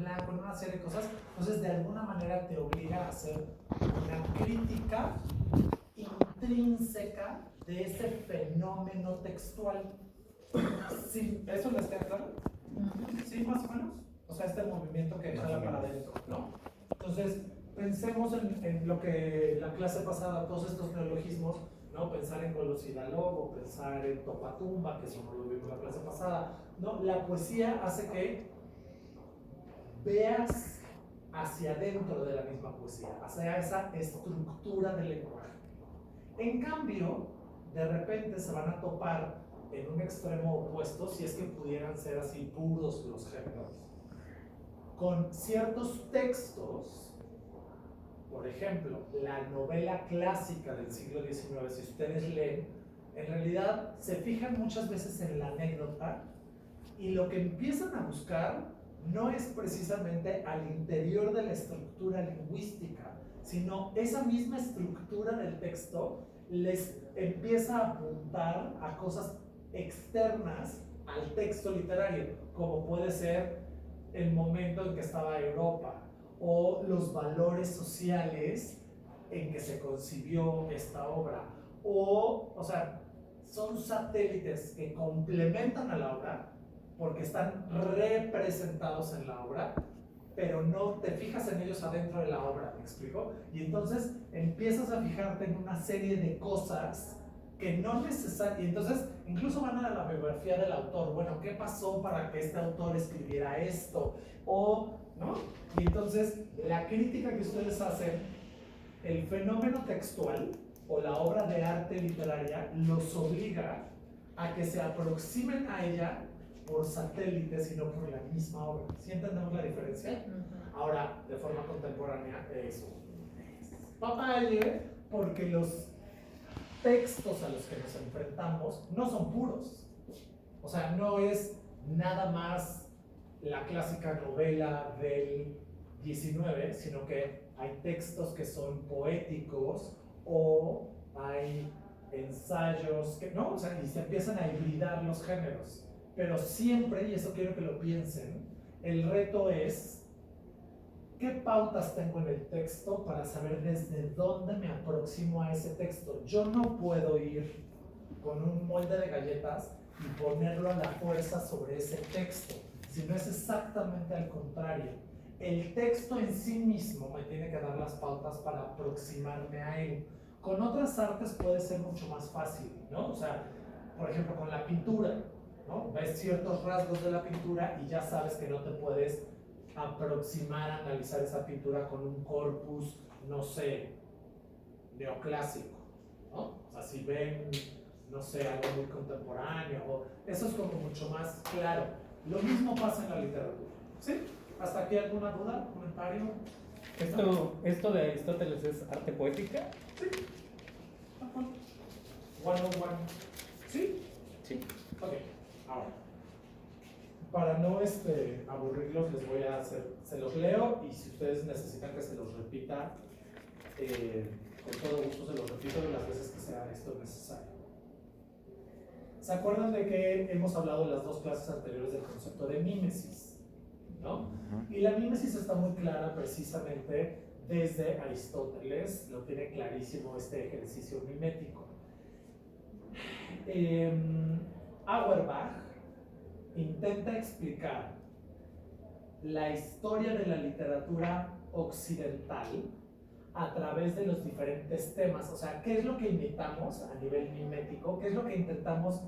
blanco, en una serie de cosas. Entonces, de alguna manera te obliga a hacer una crítica intrínseca de ese fenómeno textual. ¿Sí? ¿Eso les queda claro? ¿Sí, más o menos? O sea, este movimiento que jala para adentro, ¿no? Entonces, pensemos en lo que la clase pasada, todos estos neologismos, ¿no? Pensar en Golosidalogo, pensar en Topatumba, que eso no lo vimos la clase pasada, ¿no? La poesía hace que veas hacia adentro de la misma poesía, hacia esa estructura del lenguaje. En cambio, de repente se van a topar en un extremo opuesto, si es que pudieran ser así puros los géneros, con ciertos textos. Por ejemplo, la novela clásica del siglo XIX, si ustedes leen, en realidad se fijan muchas veces en la anécdota y lo que empiezan a buscar no es precisamente al interior de la estructura lingüística, sino esa misma estructura del texto les empieza a apuntar a cosas externas al texto literario, como puede ser el momento en que estaba Europa o los valores sociales en que se concibió esta obra, o sea, son satélites que complementan a la obra porque están representados en la obra, pero no te fijas en ellos adentro de la obra, ¿me explico? Y entonces empiezas a fijarte en una serie de cosas que no necesariamente, y entonces incluso van a la biografía del autor, bueno, ¿qué pasó para que este autor escribiera esto? O, ¿no? Y entonces la crítica que ustedes hacen, el fenómeno textual o la obra de arte literaria los obliga a que se aproximen a ella por satélites y no por la misma obra. ¿Sí entendemos la diferencia? Ahora, de forma contemporánea, es papaye, porque los textos a los que nos enfrentamos no son puros. O sea, no es nada más la clásica novela del 19, sino que hay textos que son poéticos o hay ensayos que no, o sea, y se empiezan a hibridar los géneros. Pero siempre, y eso quiero que lo piensen, el reto es ¿qué pautas tengo en el texto para saber desde dónde me aproximo a ese texto? Yo no puedo ir con un molde de galletas y ponerlo a la fuerza sobre ese texto, sino es exactamente al contrario. El texto en sí mismo me tiene que dar las pautas para aproximarme a él. Con otras artes puede ser mucho más fácil, ¿no? O sea, por ejemplo, con la pintura, ¿no? Ves ciertos rasgos de la pintura y ya sabes que no te puedes aproximar a analizar esa pintura con un corpus, no sé, neoclásico, ¿no? O sea, si ven, no sé, algo muy contemporáneo, eso es como mucho más claro. Lo mismo pasa en la literatura, ¿sí? ¿Hasta aquí alguna duda, comentario? ¿Esto de Aristóteles es arte poética? Sí. One on one. ¿Sí? Sí. Ok, ahora. Para no aburrirlos, les voy a hacer, se los leo y si ustedes necesitan que se los repita, con todo gusto se los repito las veces que sea esto necesario. ¿Se acuerdan de que hemos hablado en las dos clases anteriores del concepto de mímesis? ¿No? Y la mímesis está muy clara precisamente desde Aristóteles, lo tiene clarísimo este ejercicio mimético. Auerbach intenta explicar la historia de la literatura occidental a través de los diferentes temas. O sea, ¿qué es lo que imitamos a nivel mimético? ¿Qué es lo que intentamos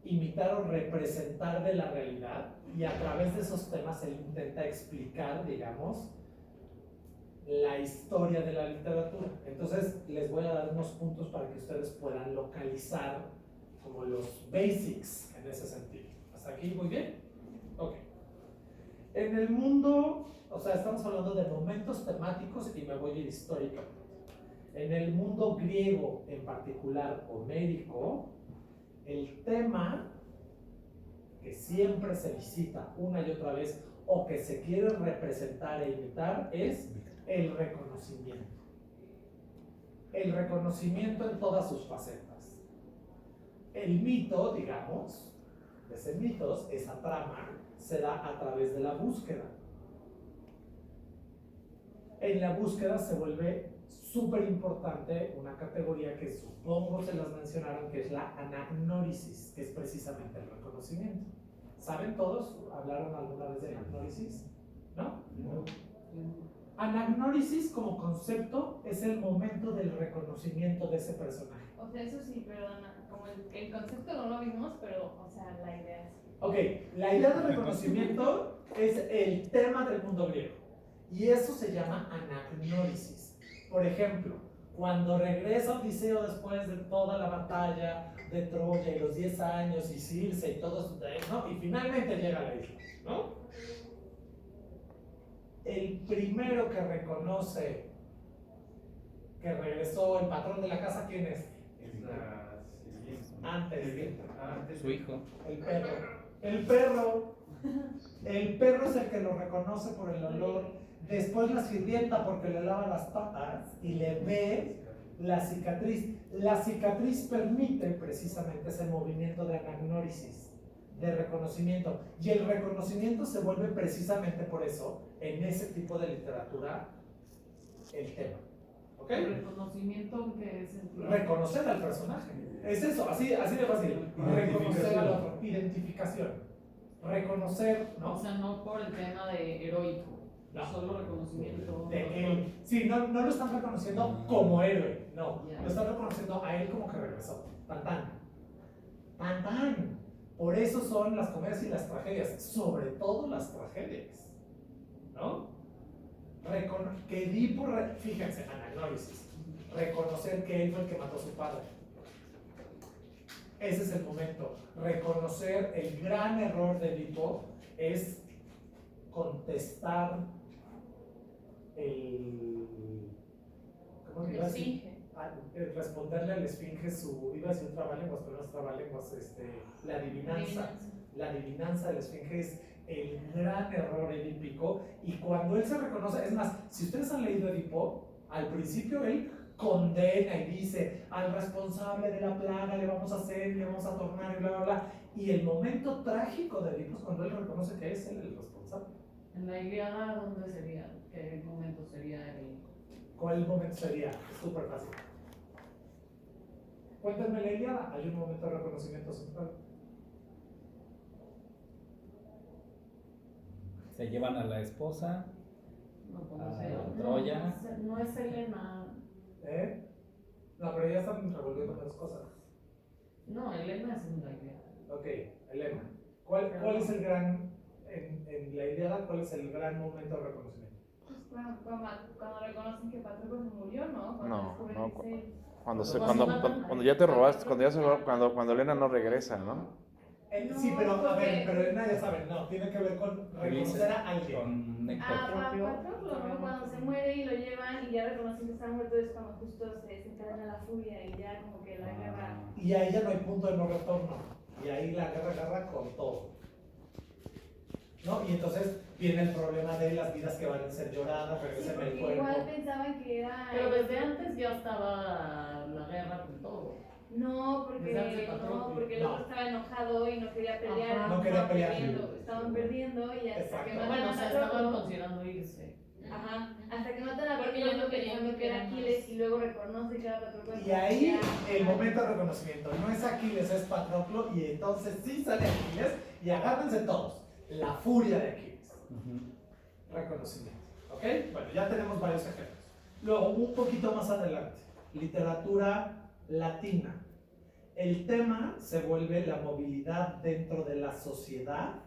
imitar o representar de la realidad? Y a través de esos temas él intenta explicar, digamos, la historia de la literatura. Entonces, les voy a dar unos puntos para que ustedes puedan localizar como los basics en ese sentido. ¿Hasta aquí muy bien? Ok. En el mundo, o sea, estamos hablando de momentos temáticos y me voy a ir históricamente. En el mundo griego, en particular homérico, el tema que siempre se visita una y otra vez o que se quiere representar e imitar es el reconocimiento. El reconocimiento en todas sus facetas. El mito, digamos, ese mitos, esa trama, se da a través de la búsqueda. En la búsqueda se vuelve súper importante una categoría que supongo se las mencionaron, que es la anagnórisis, que es precisamente el reconocimiento. ¿Saben todos? ¿Hablaron alguna vez de anagnórisis? ¿No? No. Anagnórisis como concepto es el momento del reconocimiento de ese personaje. O sea, eso sí, pero como el concepto no lo vimos, pero, o sea, la idea es... Ok, la idea de reconocimiento es el tema del mundo griego y eso se llama anagnórisis. Por ejemplo, cuando regresa Odiseo después de toda la batalla de Troya y los 10 años y Circe y todo eso, ¿no? Y finalmente llega a la isla, ¿no? El primero que reconoce que regresó el patrón de la casa, ¿quién es? Es la siguiente. Antes, Su hijo. el perro. El perro. El perro es el que lo reconoce por el olor. Después la sirvienta porque le lava las patas y le ve la cicatriz. La cicatriz permite precisamente ese movimiento de anagnórisis, de reconocimiento. Y el reconocimiento se vuelve precisamente por eso, en ese tipo de literatura, el tema. ¿Ok? ¿El reconocimiento que es el... Reconocer al personaje. Es eso, así de fácil. Reconocer al otro. Identificación. Reconocer, ¿no? O sea, no por el tema de heroico, No. solo reconocimiento. De él. Sí, no lo están reconociendo como héroe, no. Ya. Lo están reconociendo a él como que regresó. Tan tan. Tan tan. Por eso son las comedias y las tragedias, sobre todo las tragedias. ¿No? Que Edipo, fíjense, anagnórisis. Reconocer que él fue el que mató a su padre. Ese es el momento. Reconocer el gran error de Edipo es contestar ¿cómo iba a decir? Responderle al esfinge iba a decir un trabalenguas, pero no es trabalenguas, la adivinanza. La adivinanza del esfinge es el gran error edípico, y cuando él se reconoce, es más, si ustedes han leído Edipo, al principio él condena y dice al responsable de la plaga le vamos a hacer, le vamos a tornar y bla bla bla, y el momento trágico de Edipo es cuando él reconoce que es él el responsable. En la Ilíada, ¿dónde sería? ¿Qué momento sería el...? ¿Cuál momento sería? Es súper fácil. Cuéntenme la Ilíada, hay un momento de reconocimiento central. Se llevan a la esposa. No, ¿cómo Ah, se llama? Troya. No es Helena. No, pero ya están revolviendo otras cosas. No, Helena es en la Ilíada. Ok, Elena. ¿Cuál es el gran, en la Ilíada, cuál es el gran momento de reconocimiento? Pues cuando reconocen que Patroclo se murió, ¿no? Cuando No, descubren no, que es él. cuando ya te robaste, cuando Elena no regresa, ¿no? Sí, pero a ver, porque- pero Elena ya saben, no, tiene que ver con reconocer a alguien. Con Héctor. Patroclo, ¿no? Cuando se muere y lo llevan y ya reconocen que está muerto, es cuando justo se desencadena la furia y ya como que la guerra... Y ahí ya no hay punto de no retorno. Y ahí la guerra agarra con todo. ¿No? Y entonces viene el problema de las vidas que van a ser lloradas, Sí, regresan el porque cuerpo. igual pensaban que era... Pero desde antes ya estaba la guerra con todo. No, Desde antes de Patroclo. porque el No. otro estaba enojado y no quería pelear. Ajá. No quería estaban pelear. perdiendo, estaban perdiendo y hasta Exacto. que matan Bueno, o a sea, estaban Patroclo. considerando irse. Ajá, hasta que matan a Porque ya Patroclo no querían pensando que era más. Aquiles y luego reconoce que era Patroclo. Y ahí el momento de reconocimiento, no es Aquiles, es Patroclo, y entonces sí sale Aquiles, y agárrense todos, la furia de Aquiles. Reconocimiento, ¿ok? Bueno, ya tenemos varios ejemplos. Luego, un poquito más adelante, literatura latina. El tema se vuelve la movilidad dentro de la sociedad,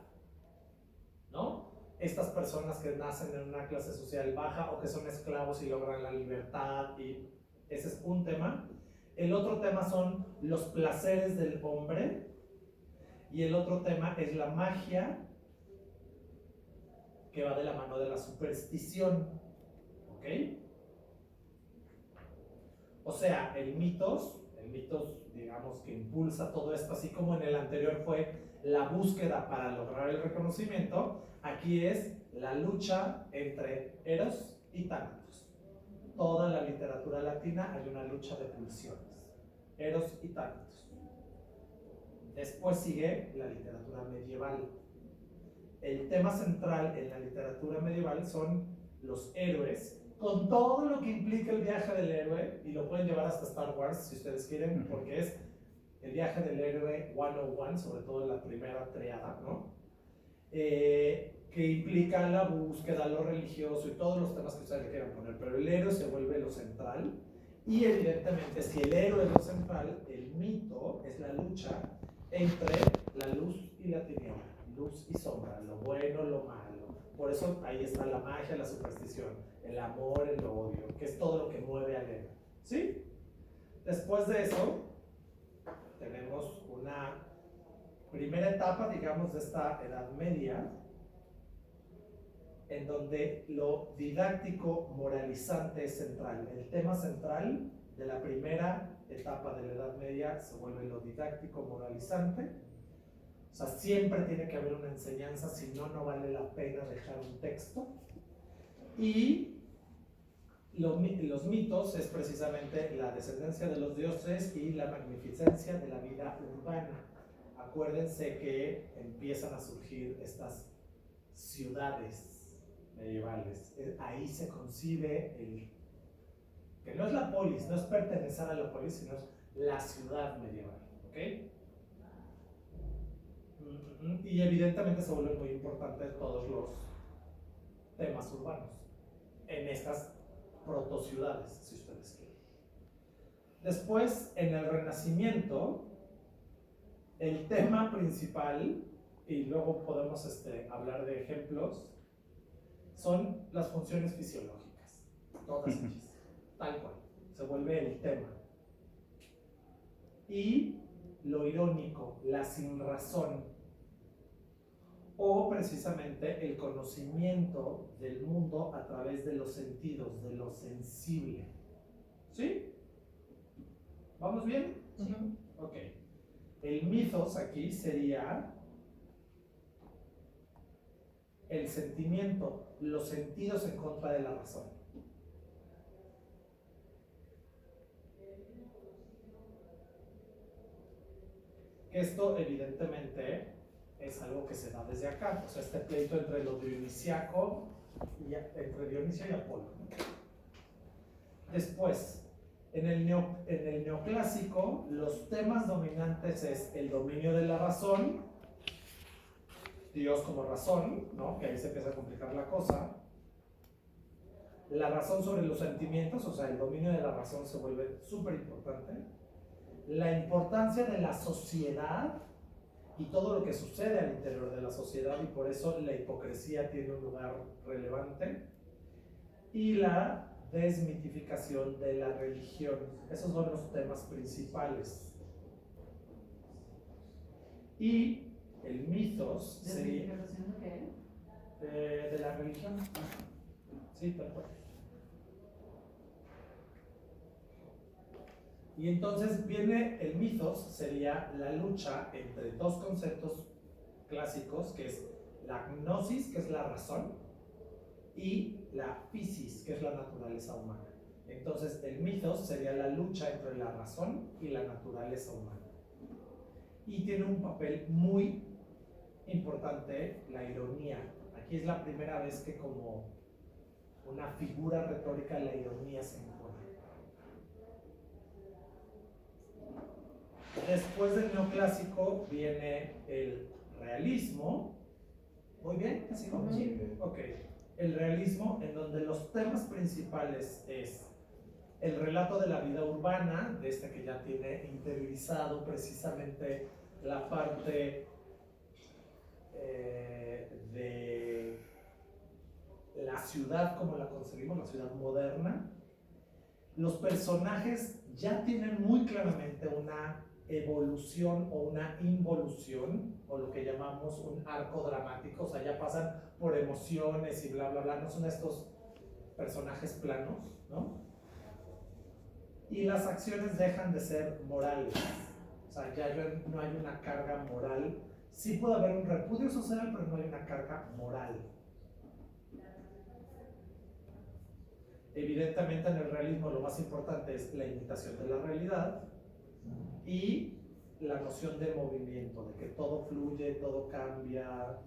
¿no? Estas personas que nacen en una clase social baja o que son esclavos y logran la libertad, y ese es un tema. El otro tema son los placeres del hombre, y el otro tema es la magia, que va de la mano de la superstición, ¿ok? O sea, el mitos, digamos, que impulsa todo esto, así como en el anterior fue la búsqueda para lograr el reconocimiento, aquí es la lucha entre Eros y Tánatos. Toda la literatura latina hay una lucha de pulsiones, Eros y Tánatos. Después sigue la literatura medieval. El tema central en la literatura medieval son los héroes con todo lo que implica el viaje del héroe, y lo pueden llevar hasta Star Wars si ustedes quieren, porque es el viaje del héroe 101, sobre todo en la primera triada, ¿no? Que implica la búsqueda, lo religioso y todos los temas que ustedes le quieran poner, pero el héroe se vuelve lo central, y evidentemente si el héroe es lo central, el mito es la lucha entre la luz y la tiniebla, luz y sombra, lo bueno, lo malo. Por eso ahí está la magia, la superstición, el amor, el odio, que es todo lo que mueve al héroe, ¿sí? Después de eso, tenemos una primera etapa, digamos, de esta Edad Media, en donde lo didáctico moralizante es central. El tema central de la primera etapa de la Edad Media se vuelve lo didáctico moralizante. O sea, siempre tiene que haber una enseñanza, si no, no vale la pena dejar un texto. Y los mitos es precisamente la descendencia de los dioses y la magnificencia de la vida urbana. Acuérdense que empiezan a surgir estas ciudades medievales. Ahí se concibe que no es la polis, no es pertenecer a la polis, sino es la ciudad medieval, ¿ok? Y evidentemente se vuelven muy importantes todos los temas urbanos en estas protociudades, si ustedes quieren. Después, en el Renacimiento, el tema principal, y luego podemos hablar de ejemplos, son las funciones fisiológicas, todas ellas, tal cual, se vuelve el tema. Y lo irónico, la sinrazón, o precisamente el conocimiento del mundo a través de los sentidos, de lo sensible. ¿Sí? ¿Vamos bien? Sí. Ok. El mitos aquí sería el sentimiento, los sentidos en contra de la razón. Esto evidentemente es algo que se da desde acá, o sea, este pleito entre lo dionisiaco y entre Dionisio y Apolo. Después, en el neoclásico, los temas dominantes es el dominio de la razón, Dios como razón, ¿no? Que ahí se empieza a complicar la cosa. La razón sobre los sentimientos, o sea, el dominio de la razón se vuelve súper importante. La importancia de la sociedad y todo lo que sucede al interior de la sociedad, y por eso la hipocresía tiene un lugar relevante. Y la desmitificación de la religión. Esos son los temas principales. Y el mitos sería ¿Desmitificación de qué? de la religión. Sí, tal cual. Y entonces viene el mitos, sería la lucha entre dos conceptos clásicos, que es la gnosis, que es la razón, y la physis, que es la naturaleza humana. Entonces el mitos sería la lucha entre la razón y la naturaleza humana. Y tiene un papel muy importante la ironía. Aquí es la primera vez que como una figura retórica la ironía se impone. Después del neoclásico viene el realismo. ¿Muy bien? ¿Así como? Sí. Ok. El realismo, en donde los temas principales es el relato de la vida urbana, de este que ya tiene interiorizado precisamente la parte de la ciudad como la concebimos, la ciudad moderna. Los personajes ya tienen muy claramente una evolución o una involución, o lo que llamamos un arco dramático, o sea, ya pasan por emociones y bla, bla, bla, no son estos personajes planos, ¿no? Y las acciones dejan de ser morales, o sea, ya no hay una carga moral. Sí puede haber un repudio social, pero no hay una carga moral. Evidentemente en el realismo lo más importante es la imitación de la realidad y la noción de movimiento, de que todo fluye, todo cambia.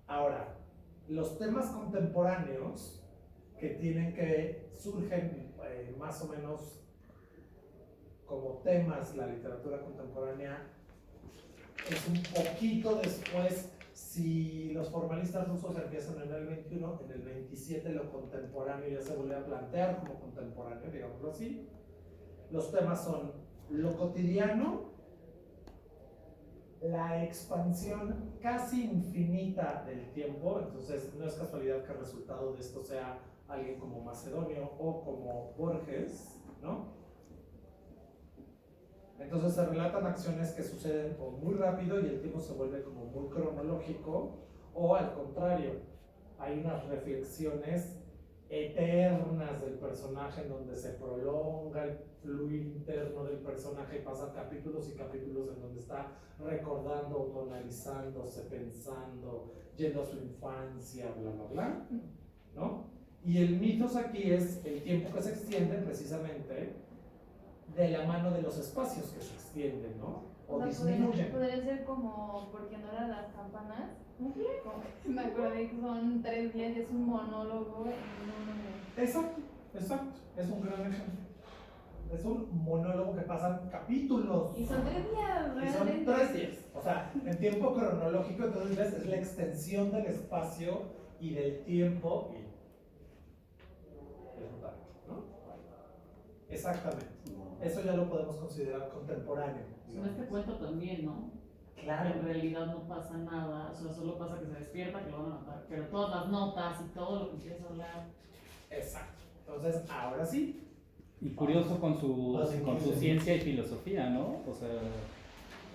Ahora, los temas contemporáneos que surgen más o menos como temas la literatura contemporánea es un poquito después. Si los formalistas rusos empiezan en el 21, en el 27 lo contemporáneo ya se vuelve a plantear como contemporáneo, digámoslo así. Los temas son lo cotidiano, la expansión casi infinita del tiempo, entonces no es casualidad que el resultado de esto sea alguien como Macedonio o como Borges, ¿no? Entonces se relatan acciones que suceden o muy rápido y el tiempo se vuelve como muy cronológico, o al contrario, hay unas reflexiones eternas del personaje en donde se prolonga el fluir interno del personaje, pasan capítulos y capítulos en donde está recordando, autonalizándose, pensando, yendo a su infancia, bla, bla, bla, ¿no? Y el mitos aquí es el tiempo que se extiende precisamente de la mano de los espacios que se extienden, ¿no? O disminuyen. Podría ser como, porque no eran las campanas. Me acordé que son 3 días y es un monólogo. Exacto, exacto. Es un gran ejemplo. Es un monólogo que pasan capítulos. Y son 3 días, Y son realmente. 3 días. O sea, en tiempo cronológico, entonces ves, es la extensión del espacio y del tiempo. Y es brutal, ¿no? Exactamente. Eso ya lo podemos considerar contemporáneo. En este cuento también, ¿no? Claro. En realidad no pasa nada, o sea, solo pasa que se despierta, que lo van a matar, pero todas las notas y todo lo que empieza a hablar. Exacto. Entonces, ahora sí. Y curioso con su ciencia y filosofía, ¿no? O sea,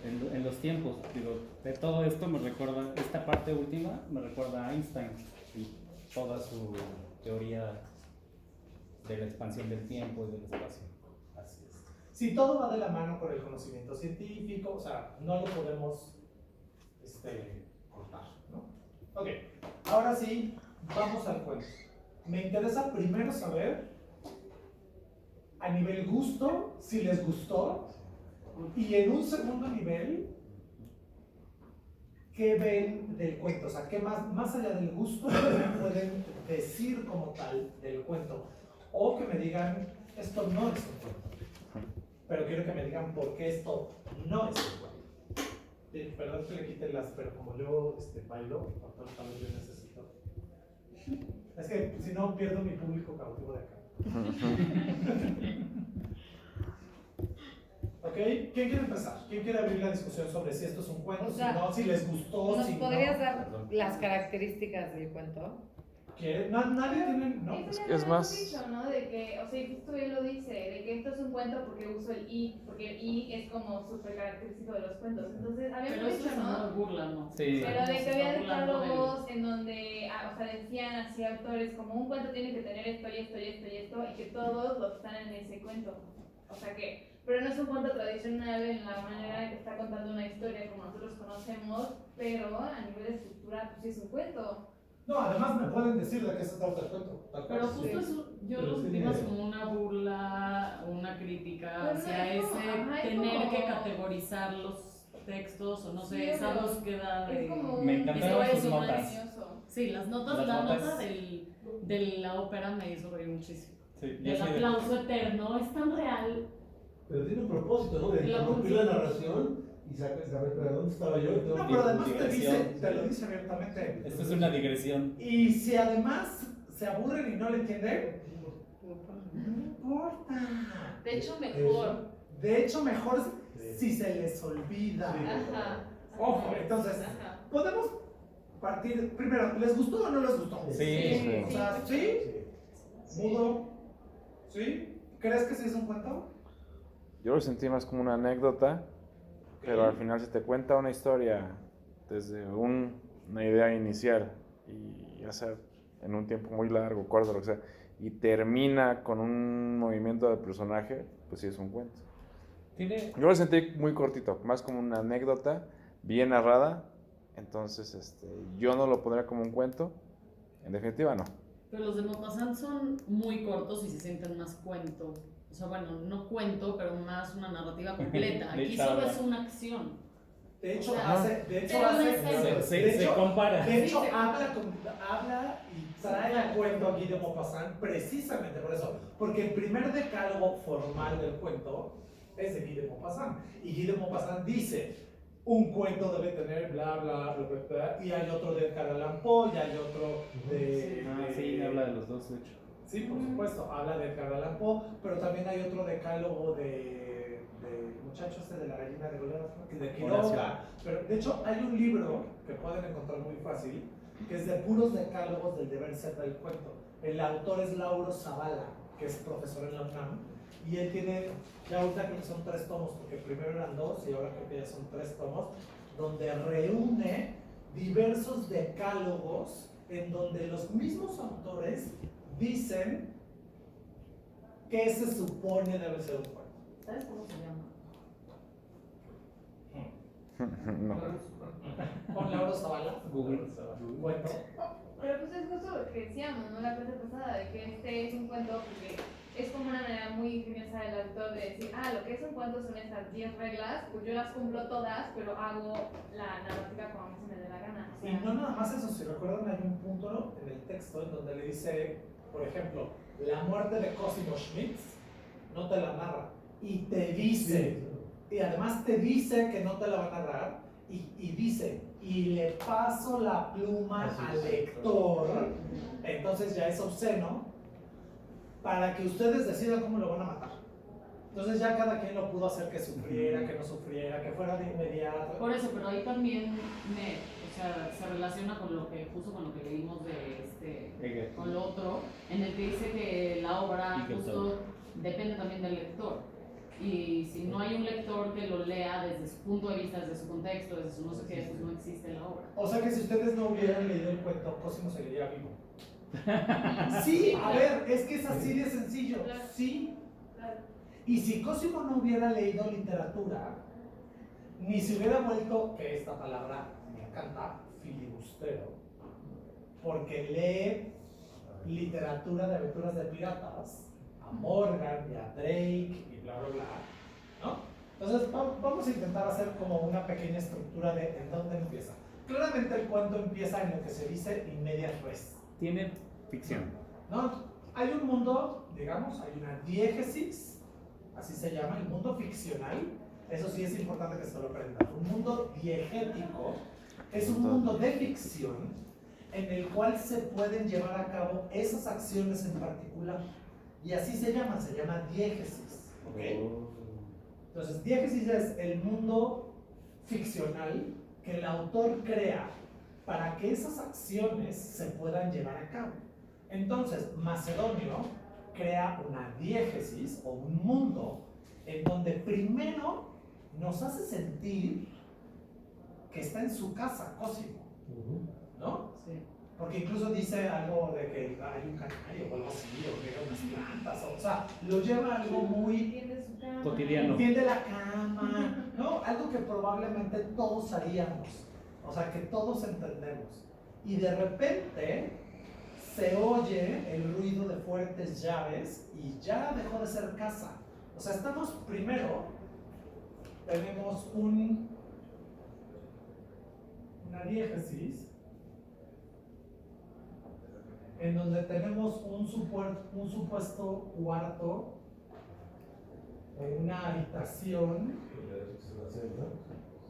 en los tiempos, digo, de todo esto me recuerda, esta parte última me recuerda a Einstein y toda su teoría de la expansión del tiempo y del espacio. Así es. Si todo va de la mano con el conocimiento científico, o sea, no lo podemos cortar, ¿no? Ok, ahora sí, vamos al cuento. Me interesa primero saber, a nivel gusto, si les gustó, y en un segundo nivel, ¿qué ven del cuento? O sea, ¿qué más allá del gusto, qué me pueden decir como tal del cuento? O que me digan, esto no es un cuento. Pero quiero que me digan por qué esto no es un cuento. Perdón que le quite las, pero como yo bailo, tal vez yo necesito. Es que si no pierdo mi público cautivo de acá. ¿Ok? ¿Quién quiere empezar? ¿Quién quiere abrir la discusión sobre si esto es un cuento, O sea, si no, si les gustó, ¿Nos si podrías no? dar las características del cuento? ¿Quiere? Nadie tiene, ¿no? Eso Es ya lo más- hemos dicho, ¿no? De que, o sea, justo él lo dice, de que esto es un cuento porque uso el i, porque el i es como súper característico de los cuentos. Entonces, habíamos Pero eso dicho, es una ¿no? burla, ¿no? Sí. Pero de que había Se está burlando de él. decálogos en donde, o sea, decían así autores, como un cuento tiene que tener esto y esto y esto y esto, y que todos los están en ese cuento. O sea que, pero no es un cuento tradicional en la manera en que está contando una historia como nosotros conocemos, pero a nivel de estructura, pues sí es un cuento. No, además me pueden decir de qué se trata el cuento. tal cual. Pero justo eso, yo Pero lo sí sentí tiene- más como una burla, una crítica Pero no, hacia es como- ese ajá, es tener como- que categorizar los textos o no sé, Sí, esa pero búsqueda de... Es como Me un encantaron sus discurso notas. ingenioso. Sí, las notas, Las la notas. nota de la ópera me hizo reír muchísimo. Sí, yo El soy de- aplauso eterno es tan real. Pero tiene un propósito, ¿no? De La interrumpir la función. narración y saber, pero ¿dónde estaba yo? No, pero además te Digresión. lo dice abiertamente. Esto es una digresión. Y si además se aburren y no le entienden, no importa. De hecho, mejor. De hecho, mejor si se les olvida. Sí. Ajá. Ojo, entonces, Ajá. podemos partir, primero, ¿les gustó o no les gustó? Sí. O sea, ¿sí? ¿Mudo? ¿Sí? ¿Crees que sí es un cuento? Yo lo sentí más como una anécdota, pero al final se te cuenta una historia desde una idea inicial y ya sea en un tiempo muy largo, corto, lo que sea, y termina con un movimiento del personaje, pues sí es un cuento. Tiene, Yo lo sentí muy cortito, más como una anécdota bien narrada, entonces yo no lo pondría como un cuento, en definitiva no. Pero los de Maupassant son muy cortos y se sienten más cuento. O sea, bueno, no cuento, pero más una narrativa completa. De Aquí charla. solo es una acción. De hecho, Ajá. Se compara. De hecho, Sí, se habla y trae a cuento a Guy de Maupassant precisamente por eso. Porque el primer decálogo formal del cuento es de Guy de Maupassant. Y Guy de Maupassant dice, un cuento debe tener bla, bla, bla, bla, bla, y hay otro de Edgar Allan Poe, y hay otro de... Sí, habla de los dos, de hecho. Sí, por supuesto, habla de Edgar Allan Poe, pero también hay otro decálogo de muchacho este de la gallina de Goliat, ¿no? De Quiroga. Pero de hecho hay un libro que pueden encontrar muy fácil, que es de puros decálogos del deber ser del cuento. El autor es Lauro Zavala, que es profesor en la UNAM, y él tiene, ya ahorita creo que son 3 tomos, porque primero eran 2 y ahora creo que ya son 3 tomos, donde reúne diversos decálogos en donde los mismos autores dicen qué se supone debe ser un cuento. ¿Sabes cómo se llama? No. Con Lauro Zavala. Google. Cuento. Pero pues es justo lo que decíamos, ¿no? La clase pasada, de que este es un cuento porque es como una manera muy ingeniosa del autor de decir, lo que es un cuento son estas 10 reglas, pues yo las cumplo todas, pero hago la narrativa como a mí se me dé la gana. O Y sea, no nada más eso, si recuerdan hay un punto en el texto en donde le dice, por ejemplo, la muerte de Cosimo Schmitz, no te la narra, y te dice, y además te dice que no te la va a narrar, y dice, y le paso la pluma al lector, entonces ya es obsceno, para que ustedes decidan cómo lo van a matar. Entonces ya cada quien lo pudo hacer que sufriera, que no sufriera, que fuera de inmediato. Por eso, pero ahí también se relaciona con lo que, justo con lo que leímos de con lo otro, en el que dice que la obra justo depende también del lector. Y si no hay un lector que lo lea desde su punto de vista, desde su contexto, desde su no sé qué, pues no existe la obra. O sea que si ustedes no hubieran leído el cuento, Cosimo seguiría vivo. Sí, a ver, es que es así de sencillo. Sí. claro. Y si Cosimo no hubiera leído literatura, ni se hubiera vuelto, que esta palabra me encanta, filibustero, porque lee literatura de aventuras de piratas, a Morgan y a Drake y bla, bla, bla, ¿no? Entonces vamos a intentar hacer como una pequeña estructura de en dónde empieza. Claramente el cuento empieza en lo que se dice in medias res. Tiene ficción. ¿No? Hay un mundo, digamos, hay una diégesis, así se llama, el mundo ficcional. Eso sí es importante que se lo aprendan. Un mundo diegético es un mundo de ficción en el cual se pueden llevar a cabo esas acciones en particular. Y así se llama diégesis. ¿Ok? Entonces, diégesis es el mundo ficcional que el autor crea para que esas acciones se puedan llevar a cabo. Entonces, Macedonio crea una diégesis o un mundo en donde primero nos hace sentir que está en su casa, Cosimo, ¿no? Sí. Porque incluso dice algo de que hay un canario o algo así, o que hay unas plantas, o sea, lo lleva a algo muy Tiende su cama. Cotidiano. tiende la cama, ¿no? Algo que probablemente todos haríamos, o sea, que todos entendemos. Y de repente se oye el ruido de fuertes llaves y ya dejó de ser casa. O sea, estamos primero, tenemos una diégesis en donde tenemos un supuesto cuarto o una habitación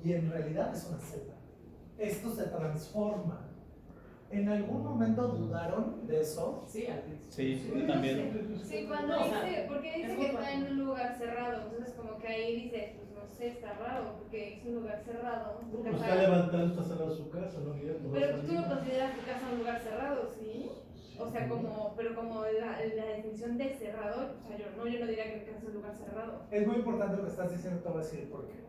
y en realidad es una celda. Esto se transforma. ¿En algún momento dudaron de eso? Sí, al principio. Sí, yo también. Sí, cuando No, o sea, dice, porque dice es que muy está en un lugar cerrado, entonces como que ahí dice, pues no sé, está raro, porque es un lugar cerrado. tu Pues casa- está levantando, está cerrando su casa, ¿no? Guillermo? Pero tú no consideras tu casa un lugar cerrado, ¿sí? O sea, pero como la definición de cerrado, o sea, yo no diría que mi casa es un lugar cerrado. Es muy importante lo que estás diciendo, te voy a decir por qué.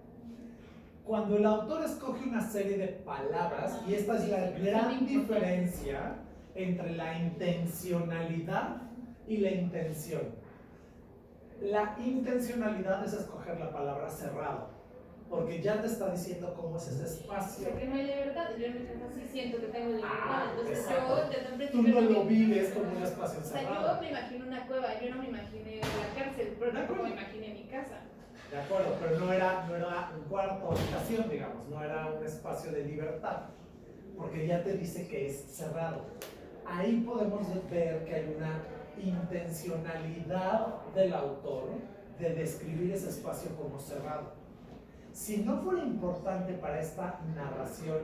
Cuando el autor escoge una serie de palabras, y esta es la gran diferencia entre la intencionalidad y la intención. La intencionalidad es escoger la palabra cerrado, porque ya te está diciendo cómo es ese O espacio. sea, que no hay libertad, yo en mi casa sí siento que tengo libertad, entonces exacto. yo desde un Tú principio no no lo me- vives como un espacio O sea, cerrado. yo me imagino una cueva, yo no me imaginé la cárcel, pero tampoco me imaginé mi casa. De acuerdo, pero no era un cuarto habitación, digamos, no era un espacio de libertad, porque ya te dice que es cerrado. Ahí podemos ver que hay una intencionalidad del autor de describir ese espacio como cerrado. Si no fuera importante para esta narración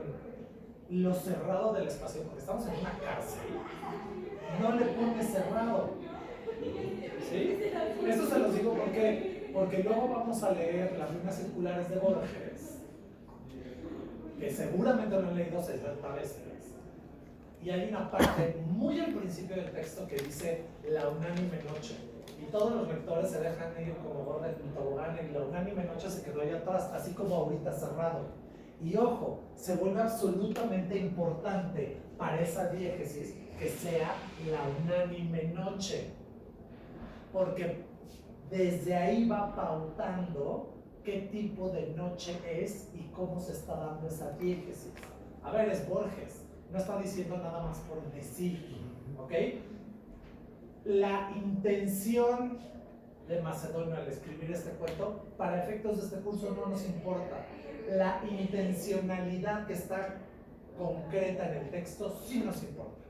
lo cerrado del espacio, porque estamos en una cárcel, no le pone cerrado. ¿Sí? Esto se los digo porque luego vamos a leer las líneas circulares de Borges, que seguramente lo han leído 60 veces. Y hay una parte muy al principio del texto que dice la unánime noche. Y todos los lectores se dejan ir como gorda en un tobogán y la unánime noche se quedó ahí atrás, así como ahorita cerrado. Y ojo, se vuelve absolutamente importante para esa diégesis que sea la unánime noche. Porque desde ahí va pautando qué tipo de noche es y cómo se está dando esa diégesis. A ver, es Borges. No está diciendo nada más por decir, ¿ok? La intención de Macedonio al escribir este cuento, para efectos de este curso no nos importa. La intencionalidad que está concreta en el texto sí nos importa.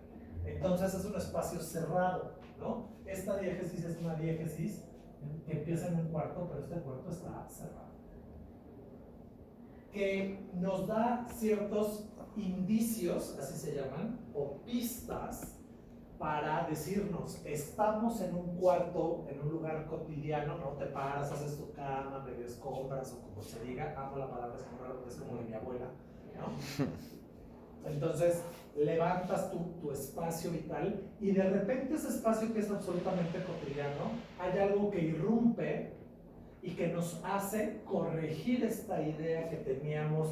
Entonces es un espacio cerrado, ¿no? Esta diégesis es una diégesis que empieza en un cuarto, pero este cuarto está cerrado. Que nos da ciertos indicios, así se llaman, o pistas, para decirnos, estamos en un cuarto, en un lugar cotidiano, no te paras, haces tu cama, medio escombras, o como se diga, amo la palabra escombrar porque es como de mi abuela, ¿no? Entonces, levantas tu espacio vital y de repente ese espacio que es absolutamente cotidiano, hay algo que irrumpe y que nos hace corregir esta idea que teníamos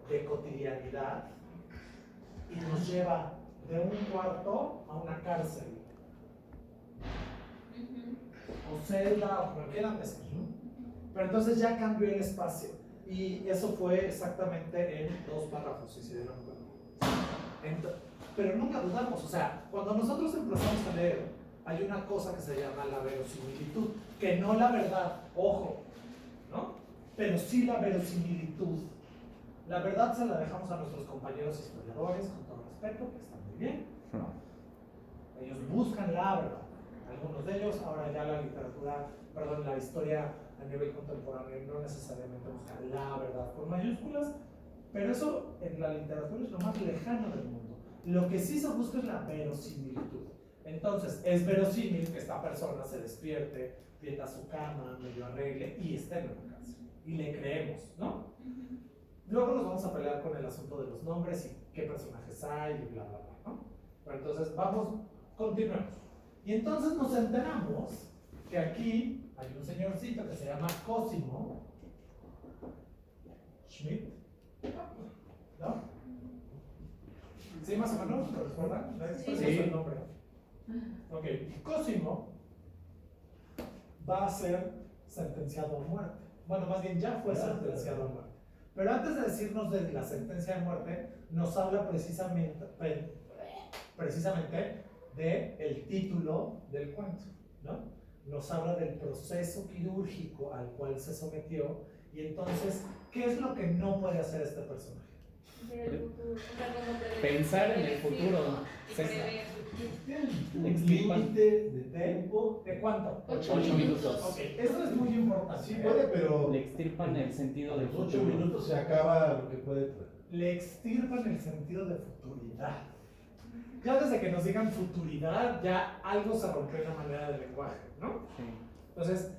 de cotidianidad y nos lleva de un cuarto a una cárcel o celda o como quieran decir. Pero entonces ya cambió el espacio y eso fue exactamente en 2 párrafos, si se dieron cuenta. Pero nunca dudamos, o sea, cuando nosotros empezamos a leer, hay una cosa que se llama la verosimilitud, que no la verdad, ojo, ¿no? Pero sí la verosimilitud. La verdad se la dejamos a nuestros compañeros historiadores, con todo respeto, que están muy bien, ¿no? Ellos buscan la verdad, algunos de ellos, ahora ya la literatura, perdón, la historia a nivel contemporáneo no necesariamente busca la verdad con mayúsculas, pero eso en la literatura es lo más lejano del mundo. Lo que sí se busca es la verosimilitud. Entonces, es verosímil que esta persona se despierte, tienda su cama, medio arregle y esté en una cárcel. Y le creemos, ¿no? Luego nos vamos a pelear con el asunto de los nombres y qué personajes hay y bla, bla, bla, ¿no? Pero entonces, continuemos. Y entonces nos enteramos que aquí hay un señorcito que se llama Cosimo Schmidt, ¿no? ¿Sí, más o menos? ¿Lo recuerdan? Sí. Ese es el nombre. Ok, y Cosimo va a ser sentenciado a muerte. Bueno, más bien ya fue sentenciado a muerte. Pero antes de decirnos de la sentencia de muerte, nos habla precisamente del título del cuento, ¿no? Nos habla del proceso quirúrgico al cual se sometió y entonces, ¿qué es lo que no puede hacer este personaje? Pensar en el futuro. Un límite de tiempo. ¿De cuánto? 8 minutos. Ok, eso es muy importante. Sí puede, pero Le extirpan el sentido del en 8 futuro. minutos se acaba lo que puede traer. Le extirpan el sentido de futuridad. Ya desde que nos digan futuridad, ya algo se rompió en la manera del lenguaje, ¿no? Sí. Entonces,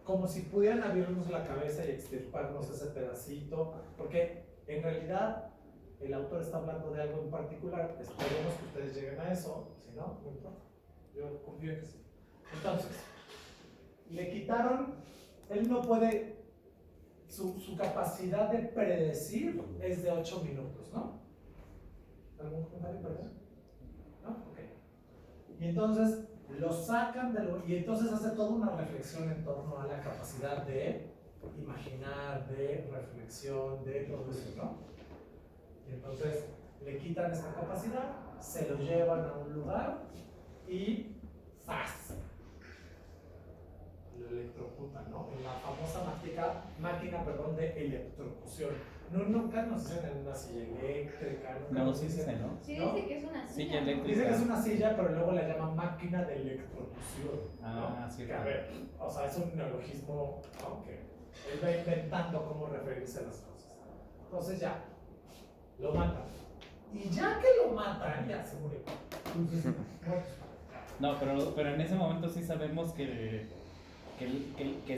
como si pudieran abrirnos la cabeza y extirparnos ese pedacito, porque en realidad el autor está hablando de algo en particular. Esperemos que ustedes lleguen a eso, si no, no importa. Yo confío en que sí. Entonces, le quitaron, él no puede, su capacidad de predecir es de 8 minutos, ¿no? ¿Algún comentario, perdón? ¿No? Ok. Y entonces lo sacan y entonces hace toda una reflexión en torno a la capacidad de imaginar, de reflexión, de todo eso, ¿no? Y entonces le quitan esta capacidad, se lo llevan a un lugar y ¡zas! lo electrocutan, ¿no? En la famosa máquina de electrocución. No, nunca nos dicen en una silla eléctrica, nunca No, nos sí dicen, dice, ¿no? Sí, ¿no? dice que es una Silla silla. eléctrica. Dice que es una silla, pero luego la llaman máquina de electrocución, ¿no? Ah, sí. Que a ver, o sea, es un neologismo, ¿no? Que él va inventando cómo referirse a las cosas. Entonces ya, lo matan. Y ya que lo matan, ya se murió. Entonces, No, pero en ese momento sí sabemos que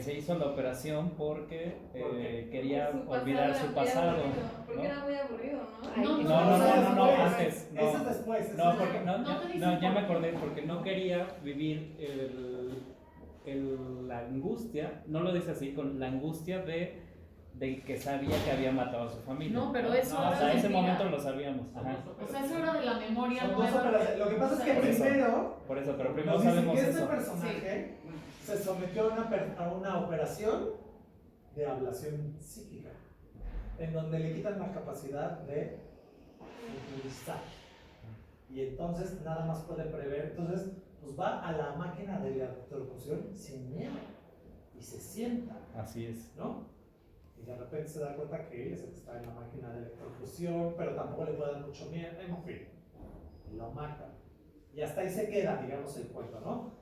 se hizo la operación porque quería olvidar su pasado. Porque ¿no? era muy aburrido, ¿no? Ay, No, antes. Eso es después. No, porque No te dicen no, ya por me qué. acordé, porque no quería vivir la angustia, no lo dice así, con la angustia de que sabía que había matado a su familia. No, pero eso No, era hasta ese mentira. momento lo sabíamos. Ajá. O sea, eso era de la memoria Son dos nueva. operaciones. Lo que pasa es que Por eso. primero Por eso, pero primero nos dicen sabemos que este eso. personaje se sometió a una operación de ablación psíquica, en donde le quitan la capacidad de utilizar. Y entonces nada más puede prever. Entonces, pues va a la máquina de electrocución sin miedo y se sienta, Así es. ¿no? Y de repente se da cuenta que él es el que está en la máquina de electrocución, pero tampoco le puede dar mucho miedo, en fin, lo matan. Y hasta ahí se queda, digamos, el cuento, ¿no?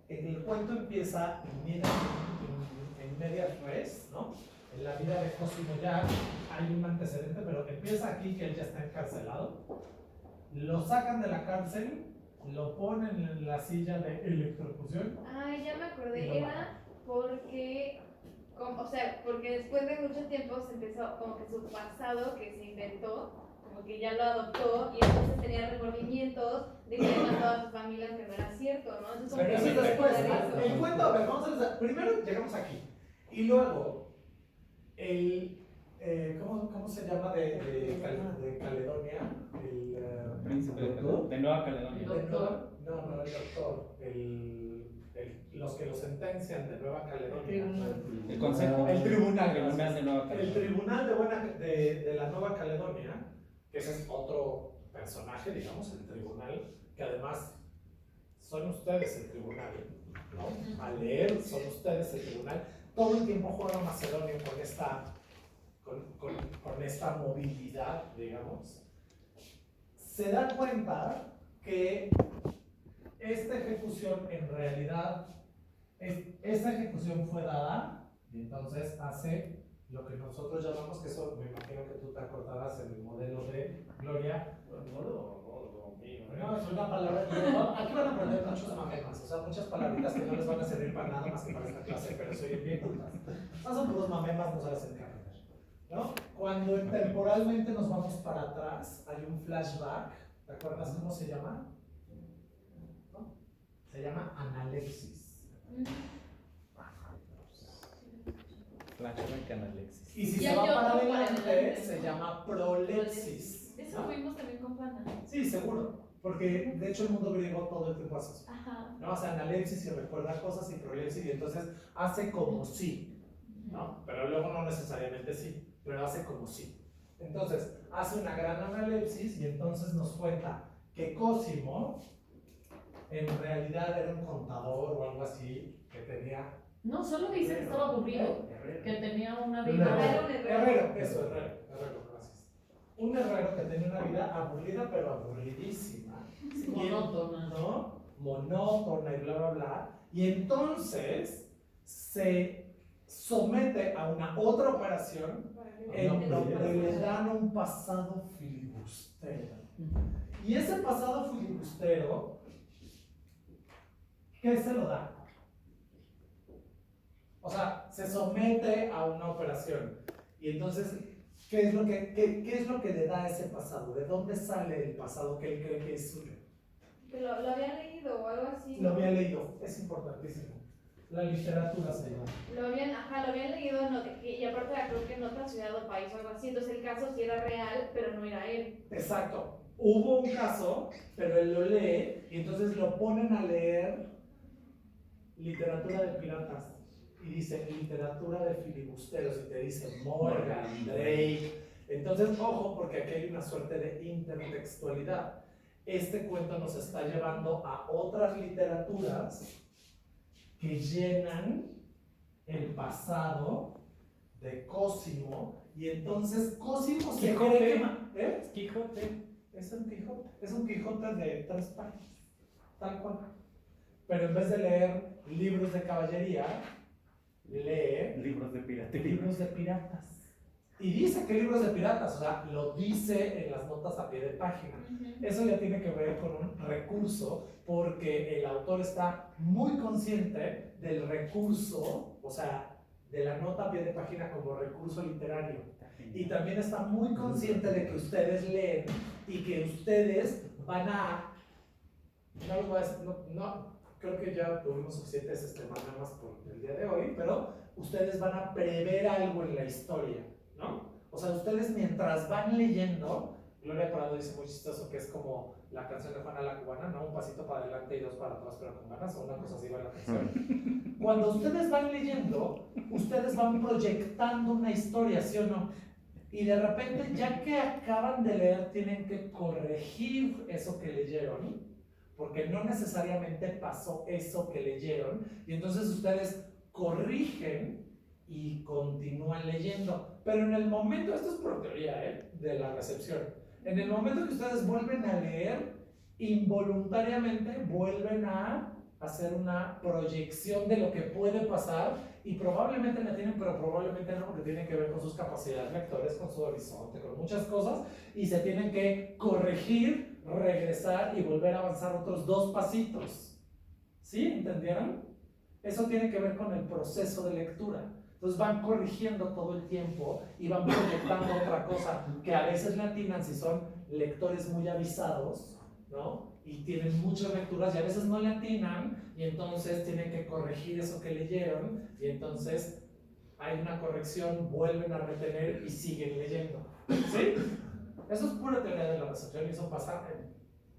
El cuento empieza en media res, ¿no? En la vida de Cosimo ya hay un antecedente, pero empieza aquí que él ya está encarcelado. Lo sacan de la cárcel, lo ponen en la silla de electrocución. Ay, ya me acordé, era porque, o sea, porque después de mucho tiempo se empezó, como que su pasado que se inventó, como que ya lo adoptó y entonces tenía remordimientos de que había matado a su familia, que no era cierto, ¿no? Entonces, como Pero que eso es se después, recuerda ¿no? eso. El cuento, a ver, vamos a ver, primero llegamos aquí. Y luego, ¿cómo se llama de Caledonia? El Príncipe doctor. de Nueva Caledonia. El doctor. No, el doctor. Los que lo sentencian de Nueva Caledonia. El consejo. El tribunal. Tribunal de Nueva El Caledonia. tribunal de la Nueva Caledonia, que ese es otro personaje, digamos, el tribunal, que además son ustedes el tribunal, ¿no? Al leer, son ustedes el tribunal. Todo el tiempo juega Macedonio con esta movilidad, digamos. Se da cuenta que esta ejecución en realidad, esta ejecución fue dada y entonces hace lo que nosotros llamamos, que eso me imagino que tú te acordarás en el modelo de Gloria. No, es una palabra. Aquí van a aprender muchos mamemas, o sea, muchas palabritas que no les van a servir para nada más que para esta clase, pero soy bien cultas. Son puros mamemas, no se las entienden, ¿no? Cuando temporalmente nos vamos para atrás, hay un flashback. ¿Te acuerdas cómo se llama? ¿No? Se llama analepsis. Flashback Analexis. Y si Ya se va yo para como para adelante, adelante, se ¿no? llama prolepsis. Eso ¿no? lo vimos también con Juana. Sí, seguro. Porque de hecho el mundo griego todo el tiempo hace eso. Ajá. ¿No? Hace analepsis y recuerda cosas y prolepsis y entonces hace como sí, ¿no? Pero luego no necesariamente sí, pero hace como sí. Entonces hace una gran analepsis y entonces nos cuenta que Cosimo en realidad era un contador o algo así que tenía. No, solo dice que estaba aburrido, que tenía una vida. Herrero, gracias. Un herrero que tenía una vida aburrida, pero aburridísima. Monótona. ¿No? Monótona y bla, bla, bla. Y entonces se somete a una otra operación en donde le dan un pasado filibustero. Y ese pasado filibustero, ¿qué se lo da? O sea, se somete a una operación. Y entonces, ¿qué es lo que le da ese pasado? ¿De dónde sale el pasado que él cree que es suyo? Que lo había leído o algo así. Lo había leído, es importantísimo. La literatura se llama. Lo habían leído y aparte creo que en otra ciudad o país o algo así. Entonces el caso sí era real, pero no era él. Exacto. Hubo un caso, pero él lo lee y entonces lo ponen a leer literatura de piratas. Y dice literatura de filibusteros y te dice Morgan, Drake. Entonces, ojo, porque aquí hay una suerte de intertextualidad. Este cuento nos está llevando a otras literaturas que llenan el pasado de Cosimo, y entonces Cosimo se Quijote. cree que... ¿Eh? Quijote. Es un Quijote. Es un Quijote de 3 páginas, tal cual. Pero en vez de leer libros de caballería, lee Libros de piratería. libros de piratas. Y dice que libros de piratas, o sea, lo dice en las notas a pie de página. Eso ya tiene que ver con un recurso, porque el autor está muy consciente del recurso, o sea, de la nota a pie de página como recurso literario. Y también está muy consciente de que ustedes leen y que ustedes van a... No lo voy a decir, no, creo que ya tuvimos suficientes nada más por el día de hoy, pero ustedes van a prever algo en la historia, ¿no? O sea, ustedes mientras van leyendo, Gloria Prado dice muy chistoso que es como la canción de Juana la Cubana, ¿no? Un pasito para adelante y 2 para atrás, pero con ganas, o una cosa así va la canción. Cuando ustedes van leyendo, ustedes van proyectando una historia, ¿sí o no? Y de repente, ya que acaban de leer, tienen que corregir eso que leyeron, porque no necesariamente pasó eso que leyeron, y entonces ustedes corrigen y continúan leyendo. Pero en el momento, esto es por teoría, de la recepción, en el momento que ustedes vuelven a leer, involuntariamente vuelven a hacer una proyección de lo que puede pasar, y probablemente la tienen, pero probablemente no, porque tienen que ver con sus capacidades lectores, con su horizonte, con muchas cosas, y se tienen que corregir, regresar y volver a avanzar otros 2 pasitos. ¿Sí? ¿Entendieron? Eso tiene que ver con el proceso de lectura. Entonces van corrigiendo todo el tiempo y van proyectando otra cosa, que a veces le atinan si son lectores muy avisados, ¿no? Y tienen muchas lecturas, y a veces no le atinan, y entonces tienen que corregir eso que leyeron, y entonces hay una corrección, vuelven a retener y siguen leyendo. ¿Sí? Eso es pura teoría de la recepción, y eso pasa en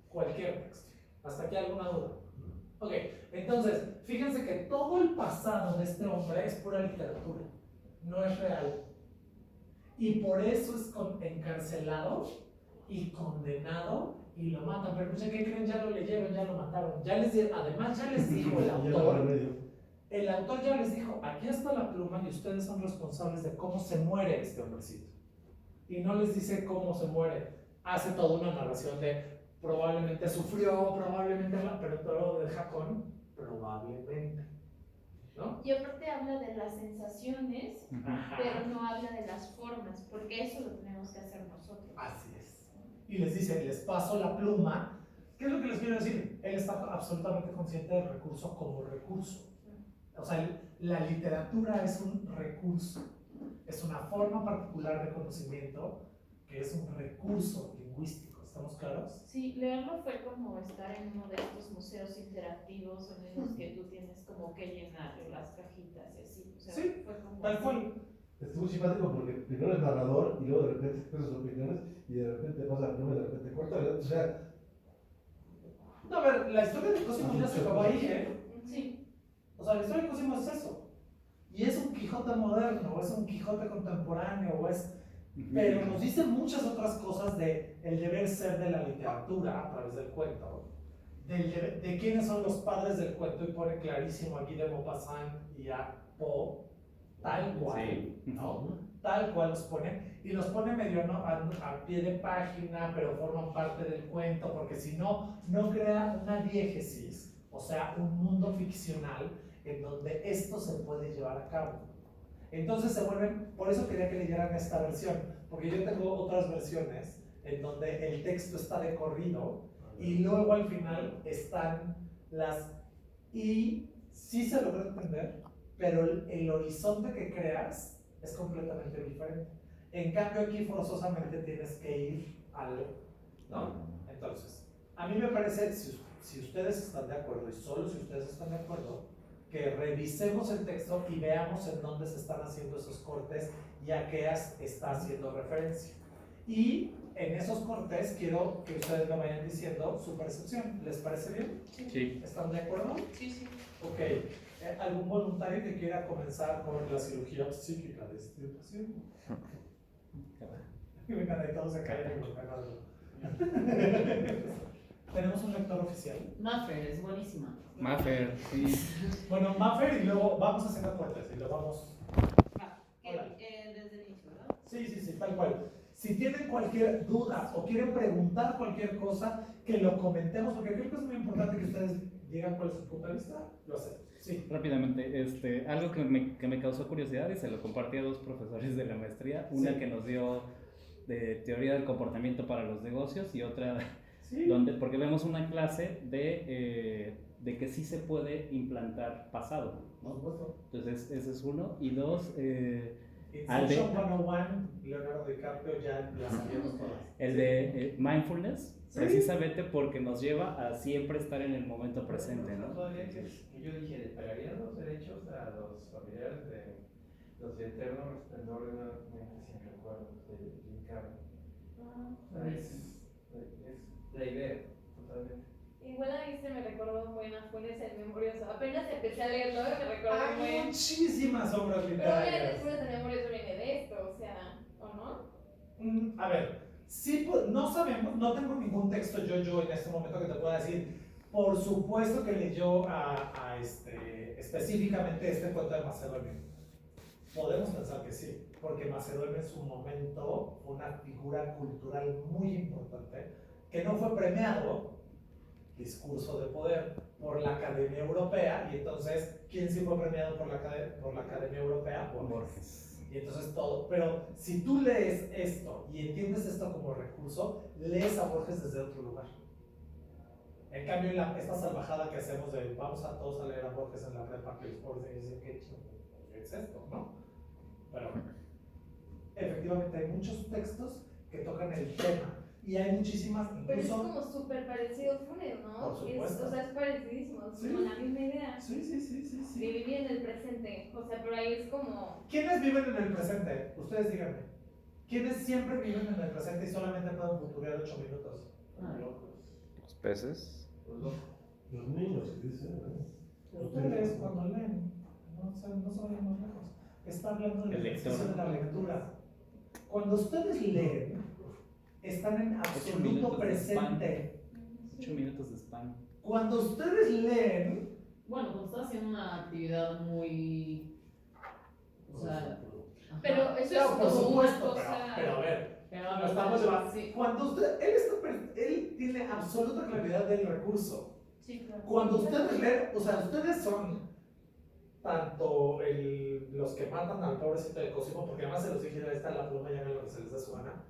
cualquier texto. ¿Hasta aquí alguna duda? Ok, entonces, fíjense que todo el pasado de este hombre es pura literatura, no es real. Y por eso es encarcelado y condenado y lo matan. Pero pues, ¿qué creen? Ya lo leyeron, ya lo mataron. Además, ya les dijo el autor ya les dijo, aquí está la pluma y ustedes son responsables de cómo se muere este hombrecito. Y no les dice cómo se muere. Hace toda una narración de probablemente sufrió, probablemente, pero todo lo deja con probablemente, ¿no? Y aparte habla de las sensaciones, pero no habla de las formas, porque eso lo tenemos que hacer nosotros. Así es. Y les dice, les paso la pluma. ¿Qué es lo que les quiero decir? Él está absolutamente consciente del recurso como recurso. O sea, la literatura es un recurso, es una forma particular de conocimiento que es un recurso lingüístico. ¿Estamos claros? Sí, leerlo fue como estar en uno de estos museos interactivos en los que tú tienes como que llenar las cajitas y así. O sea, sí, fue como tal cual. Es muy simpático porque primero es narrador y luego de repente expresa sus opiniones y de repente pasa la pluma y de repente corta. O sea. No, a ver, la historia de Cosimo ya se acabó ahí, ¿eh? Sí. O sea, la historia de Cosimo es eso. Y es un Quijote moderno, o es un Quijote contemporáneo, o es. Pero nos dice muchas otras cosas de el deber ser de la literatura a través del cuento, de quiénes son los padres del cuento, y pone clarísimo aquí de Maupassant y a Poe, tal cual, sí. ¿no? Tal cual los pone, y los pone medio ¿no? a pie de página, pero forman parte del cuento, porque si no, no crea una diégesis, o sea, un mundo ficcional en donde esto se puede llevar a cabo. Entonces se vuelven, por eso quería que leyeran esta versión, porque yo tengo otras versiones en donde el texto está de corrido y luego al final están las... Y sí se logra entender, pero el horizonte que creas es completamente diferente. En cambio aquí forzosamente tienes que ir al... ¿no? Entonces, a mí me parece, si ustedes están de acuerdo, y solo si ustedes están de acuerdo, que revisemos el texto y veamos en dónde se están haciendo esos cortes y a qué está haciendo referencia. Y en esos cortes quiero que ustedes me vayan diciendo su percepción. ¿Les parece bien? Sí. ¿Están de acuerdo? Sí, sí. Ok. ¿Algún voluntario que quiera comenzar con la cirugía psíquica de este paciente? Vengan ahí todos a caer en los canales. Tenemos un lector oficial. Maffer es buenísima. Maffer, sí. Bueno, Maffer y luego vamos a hacer cortes y lo vamos. Hola. Desde el inicio, ¿verdad? Sí, sí, sí, tal cual. Si tienen cualquier duda o quieren preguntar cualquier cosa, que lo comentemos, porque creo que es muy importante que ustedes digan cuál es su punto de vista. Lo hacemos. Sí. Rápidamente, algo que me causó curiosidad y se lo compartí a dos profesores de la maestría, una Sí. que nos dio de teoría del comportamiento para los negocios y otra Sí. porque vemos una clase de que sí se puede implantar pasado, Por ¿no? supuesto. Entonces ese es uno, y dos, Inception 101, Leonardo DiCaprio, ya la sabíamos todas. el de mindfulness, Sí. precisamente porque nos lleva a siempre estar en el momento presente, ¿no? Todavía que yo dije, ¿le pagarían los derechos a los familiares de los de Eterno Resplandor de una mente sin recuerdos de Jim Carrey? Es la idea, totalmente. Igual a mí se me recordó buenas Funes el Memorioso. Apenas empecé a leerlo, me recordó Hay muy. muchísimas obras Pero literarias. obviamente Funes el Memorioso viene de esto, o sea, ¿o no? A ver, sí, no sabemos, no tengo ningún texto yo en este momento que te pueda decir. Por supuesto que leyó específicamente este cuento de Macedonio. Podemos pensar que sí, porque Macedonio en su momento fue una figura cultural muy importante que no fue premiado, discurso de poder, por la Academia Europea, y entonces, ¿quién sí fue premiado por la Academia Europea? Borges. Y entonces todo, pero si tú lees esto y entiendes esto como recurso, lees a Borges desde otro lugar. En cambio, esta salvajada que hacemos de vamos a todos a leer a Borges en la prepa, que los pobres dicen, ¿qué es esto? ¿No? Pero efectivamente hay muchos textos que tocan el tema y hay muchísimas, Pero es incluso... como súper parecido a Funes, ¿no? Por supuesto. O sea, es parecidísimo, es Sí. como la misma idea. Sí. De vivir en el presente, o sea, pero ahí es como. ¿Quiénes viven en el presente? Ustedes díganme. ¿Quiénes siempre viven en el presente y solamente pueden futurear 8 minutos? Los locos. Los peces. Los locos. Los niños que dicen, ¿no? Ustedes cuando leen, no se vayan más lejos. Está hablando del El ejercicio lector. de la lectura. Cuando ustedes leen, están en absoluto minutos de presente. 8 minutos de spam. Cuando ustedes leen, Bueno, cuando estás haciendo una actividad muy. O sea. ajá. Pero eso claro, es por como supuesto, una cosa. pero a ver, Pero lo estamos llevando. sí. Cuando usted, él tiene absoluta claridad del recurso. Sí, claro. Cuando ustedes leen, o sea, ustedes son tanto los que matan al pobrecito de Cosimo, porque además se los dije, ahí está la pluma, ya lo que se les da su gana.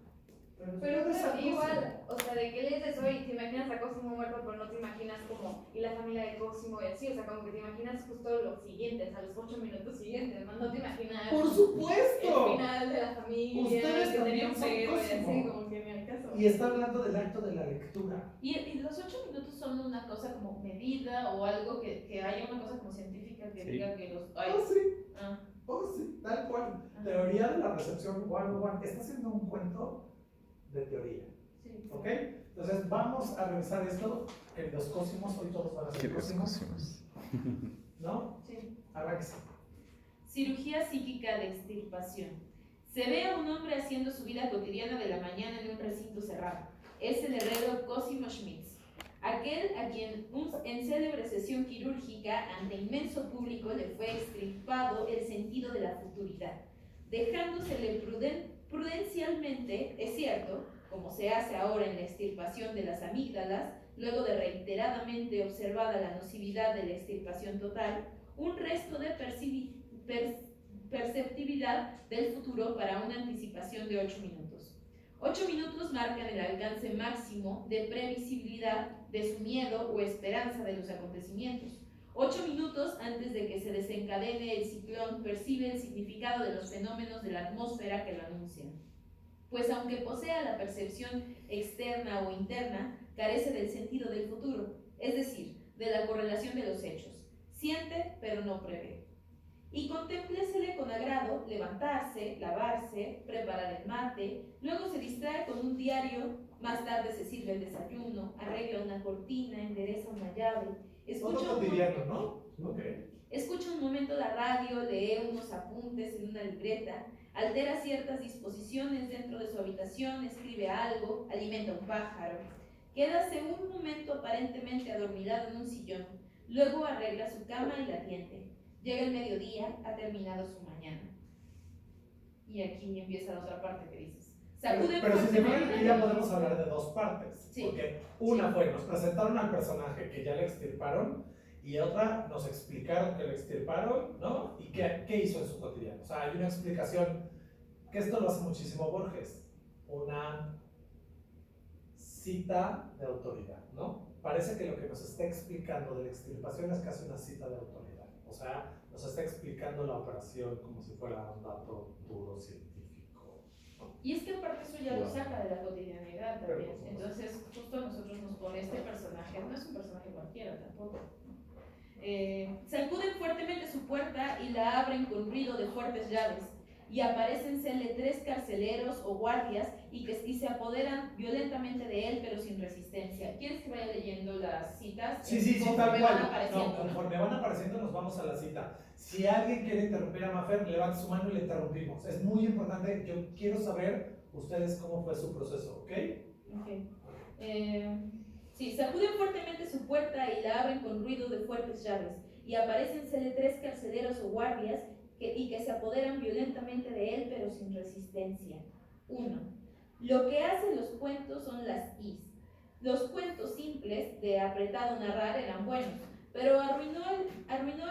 Pero claro, igual, o sea, de que lees eso y te imaginas a Cosimo muerto, pero no te imaginas como, y la familia de Cosimo y así, o sea, como que te imaginas justo los siguientes, a los 8 minutos siguientes, no te imaginas ¡Por el supuesto! final de la familia, Ustedes que tenía también un son perro y así, Cosimo. como que ni al caso. Y está hablando del acto de la lectura. Y los 8 minutos son una cosa como medida o algo que haya una cosa como científica que Sí. diga que los. Ay, Oh, sí, ah, oh, sí, tal cual. Teoría de la recepción 101. Está haciendo un cuento de teoría. sí. ¿Ok? Entonces vamos a revisar esto. En los cósimos, hoy todos van a ser cósimos. ¿No? Sí. Arranque. Cirugía psíquica de extirpación. Se ve a un hombre haciendo su vida cotidiana de la mañana en un recinto cerrado. Es el herrero Cosimo Schmitz, aquel a quien en célebre sesión quirúrgica ante inmenso público le fue extirpado el sentido de la futuridad, dejándosele prudencialmente, es cierto, como se hace ahora en la extirpación de las amígdalas, luego de reiteradamente observada la nocividad de la extirpación total, un resto de perceptibilidad del futuro para una anticipación de 8 minutos. 8 minutos marcan el alcance máximo de previsibilidad de su miedo o esperanza de los acontecimientos. 8 minutos antes de que se desencadene el ciclón percibe el significado de los fenómenos de la atmósfera que lo anuncian. Pues aunque posea la percepción externa o interna, carece del sentido del futuro, es decir, de la correlación de los hechos. Siente, pero no prevé. Y contémplesele con agrado levantarse, lavarse, preparar el mate, luego se distrae con un diario, más tarde se sirve el desayuno, arregla una cortina, endereza una llave, Todo cotidiano, ¿no? Ok. escucha un momento la radio, lee unos apuntes en una libreta, altera ciertas disposiciones dentro de su habitación, escribe algo, alimenta un pájaro. Quédase un momento aparentemente adormilado en un sillón, luego arregla su cama y la tiende. Llega el mediodía, ha terminado su mañana. Y aquí empieza la otra parte que dices. Sacude Pero si se fijan, fuertemente. aquí ya podemos hablar de dos partes. Sí. Porque una fue, nos presentaron al personaje que ya le extirparon, y otra nos explicaron que le extirparon, ¿no? Y qué hizo en su cotidiano. O sea, hay una explicación, que esto lo hace muchísimo Borges, una cita de autoridad, ¿no? Parece que lo que nos está explicando de la extirpación es casi una cita de autoridad. O sea, nos está explicando la operación como si fuera un dato duro científico, ¿no? Y es que aparte eso ya lo saca de la cotidianidad también. Entonces, justo a nosotros nos pone este personaje, no es un personaje cualquiera tampoco. Sacuden fuertemente su puerta y la abren con ruido de fuertes llaves. Y aparécensele 3 carceleros o guardias y se apoderan violentamente de él, pero sin resistencia. ¿Quieres que vaya leyendo las citas? Sí, tal Conforme cual. van apareciendo, No, conforme van apareciendo nos vamos a la cita. Si alguien quiere interrumpir a Mafer, levanta su mano y le interrumpimos. Es muy importante, yo quiero saber ustedes cómo fue su proceso, ¿ok? Sí, sacuden fuertemente su puerta y la abren con ruido de fuertes llaves. Y aparécensele 3 carceleros o guardias y que se apoderan violentamente de él, pero sin resistencia. 1. Lo que hacen los cuentos son las is. Los cuentos simples de apretado narrar eran buenos, pero arruinó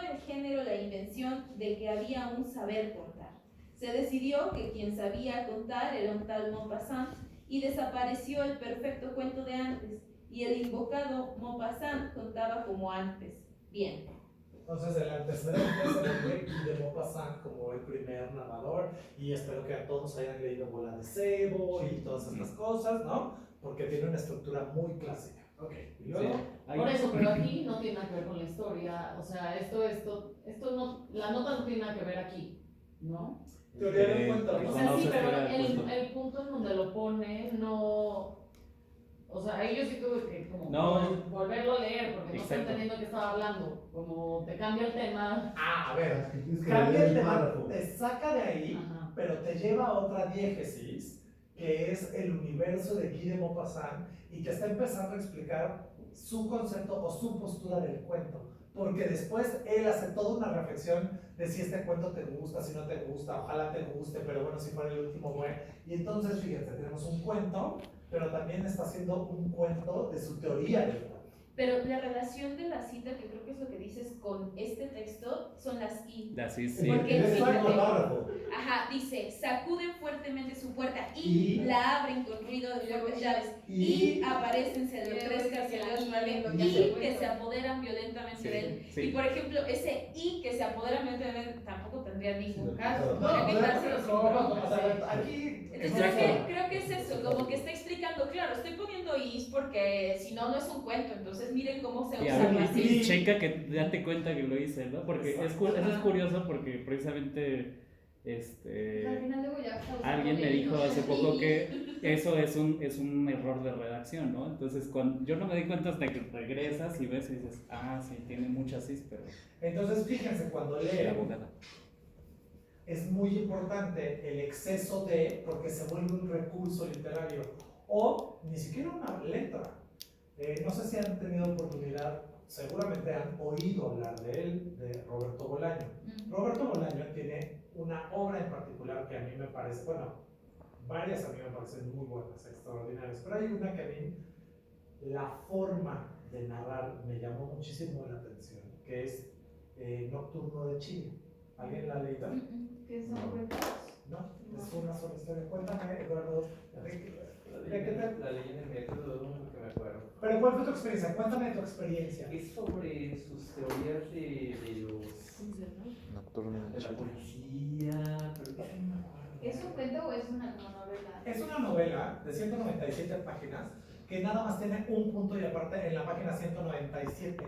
el género la invención de que había un saber contar. Se decidió que quien sabía contar era un tal Maupassant y desapareció el perfecto cuento de antes, y el invocado Maupassant contaba como antes. Bien. Entonces el antecedente es el de Maupassant como el primer narrador, y espero que a todos hayan leído Bola de Cebo y todas estas cosas, ¿no? Porque tiene una estructura muy clásica. Ok, y luego... Por eso, pero aquí no tiene nada que ver con la historia, o sea, esto no, la nota no tiene nada que ver aquí, ¿no? Teoría del cuento, O ¿no? sea, sí, pero Justo. el punto en donde lo pone no... O sea, ahí yo sí tuve que como volverlo a leer porque no estoy entendiendo qué estaba hablando. Como te cambia el tema. A ver, Es que tienes que cambia leer el el tema, párrafo. te saca de ahí, Ajá. pero te lleva a otra diégesis, que es el universo de Guy de Maupassant, y que está empezando a explicar su concepto o su postura del cuento. Porque después él hace toda una reflexión de si este cuento te gusta, si no te gusta, ojalá te guste, pero bueno, si fuera el último, bueno. Y entonces, fíjense, tenemos un cuento, pero también está haciendo un cuento de su teoría del cuento. Pero la relación de la cita, que creo que es lo que dices con este texto, son las i. Así sí. Porque El fíjate, mismo párrafo. ajá, dice, sacuden fuertemente su puerta y la abren con ruido de fuertes llaves y aparécense los 3 carceleros y que se apoderan violentamente de él. Sí. Y por ejemplo, ese y que se apoderan violentamente de él tampoco tendría ningún Sí, caso. no, Tendría que dárselo sin broma. o sea, aquí... Entonces creo que es eso, como que está explicando, claro, estoy poniendo is porque si no, no es un cuento, entonces miren cómo se Y, usa y así. checa que date cuenta que lo hice, ¿no? Porque eso es curioso porque precisamente Al final luego ya está usando alguien me dijo el- hace poco que eso es un error de redacción, ¿no? Entonces cuando yo no me di cuenta hasta que regresas y ves y dices, ah, sí, tiene muchas cis, pero Entonces, fíjense, cuando la leen, abogada. es muy importante el exceso de, porque se vuelve un recurso literario, o ni siquiera una letra. No sé si han tenido oportunidad, seguramente han oído hablar de él, de Roberto Bolaño. Roberto Bolaño tiene una obra en particular que a mí me parece, bueno, varias a mí me parecen muy buenas, extraordinarias, pero hay una que a mí, la forma de narrar me llamó muchísimo la atención, que es Nocturno de Chile. ¿Alguien la ha leído? ¿Qué son cuentos? No, es una sola historia. Cuéntame, Eduardo. La leí en el metro, lo único que me acuerdo. Pero ¿cuál fue tu experiencia? Cuéntame tu experiencia. Es sobre sus teorías de los... Nocturno de de la Chile. policía, pero que no me acuerdo. ¿Es un cuento o es una como novela? Es una novela de 197 páginas que nada más tiene un punto y aparte en la página 197.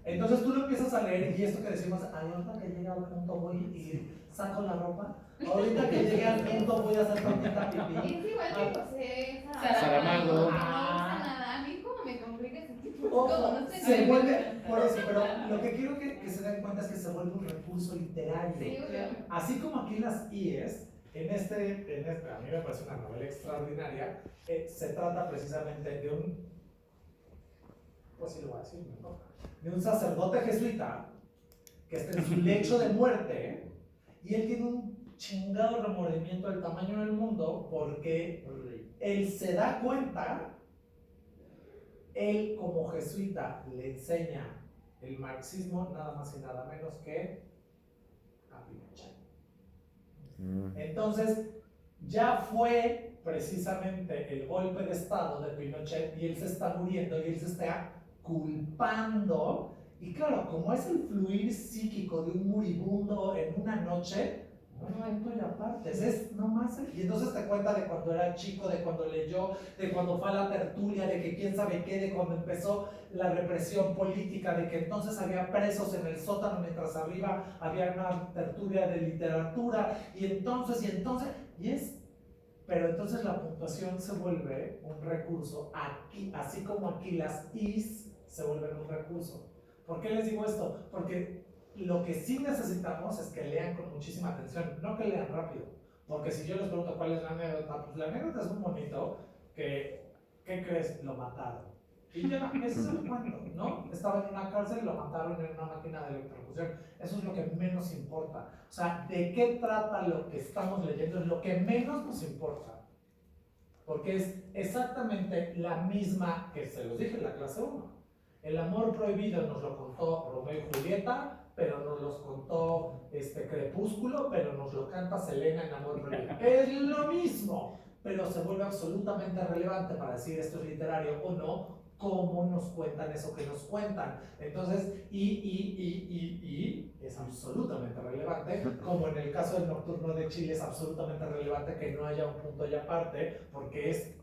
Entonces tú lo empiezas a leer y esto que decimos, ay, ahorita que llega al punto voy y saco la ropa, ahorita que llegue al punto voy a hacer tantita pipí. Es igual que José Saramago. No me gusta nada. A mí como me complica ese tipo de cosas. Ojo, No sé, se me vuelve, gusta. por eso, pero lo que quiero que se den cuenta es que se vuelve un recurso literario. Sí, obvio. Así como aquí las IES, a mí me parece una novela extraordinaria. Se trata precisamente de un, pues sí lo voy a decir, ¿no? De un sacerdote jesuita que está en su lecho de muerte y él tiene un chingado remordimiento del tamaño del mundo porque él se da cuenta, él como jesuita le enseña el marxismo nada más y nada menos que a Pinochet. Entonces, ya fue precisamente el golpe de estado de Pinochet y él se está muriendo y él se está culpando. Y claro, como es el fluir psíquico de un moribundo en una noche, no hay punto y aparte, es nomás. Y entonces te cuenta de cuando era chico, de cuando leyó, de cuando fue a la tertulia, de que quién sabe qué, de cuando empezó la represión política, de que entonces había presos en el sótano mientras arriba había una tertulia de literatura, pero entonces la puntuación se vuelve un recurso, aquí, así como aquí las is se vuelven un recurso. ¿Por qué les digo esto? Porque lo que sí necesitamos es que lean con muchísima atención, no que lean rápido. Porque si yo les pregunto cuál es la anécdota, pues la anécdota es un bonito que, ¿qué crees? Lo mataron. Y ya, ese es el cuento, ¿no? Estaba en una cárcel y lo mataron en una máquina de electrocución. Eso es lo que menos importa. O sea, ¿de qué trata lo que estamos leyendo? Es lo que menos nos importa. Porque es exactamente la misma que se los dije en la clase 1. El amor prohibido nos lo contó Romeo y Julieta, pero nos los contó Crepúsculo, pero nos lo canta Selena en Amor prohibido. Es lo mismo, pero se vuelve absolutamente relevante para decir esto es literario o no, cómo nos cuentan eso que nos cuentan. Entonces, es absolutamente relevante, como en el caso del Nocturno de Chile es absolutamente relevante que no haya un punto y aparte, porque es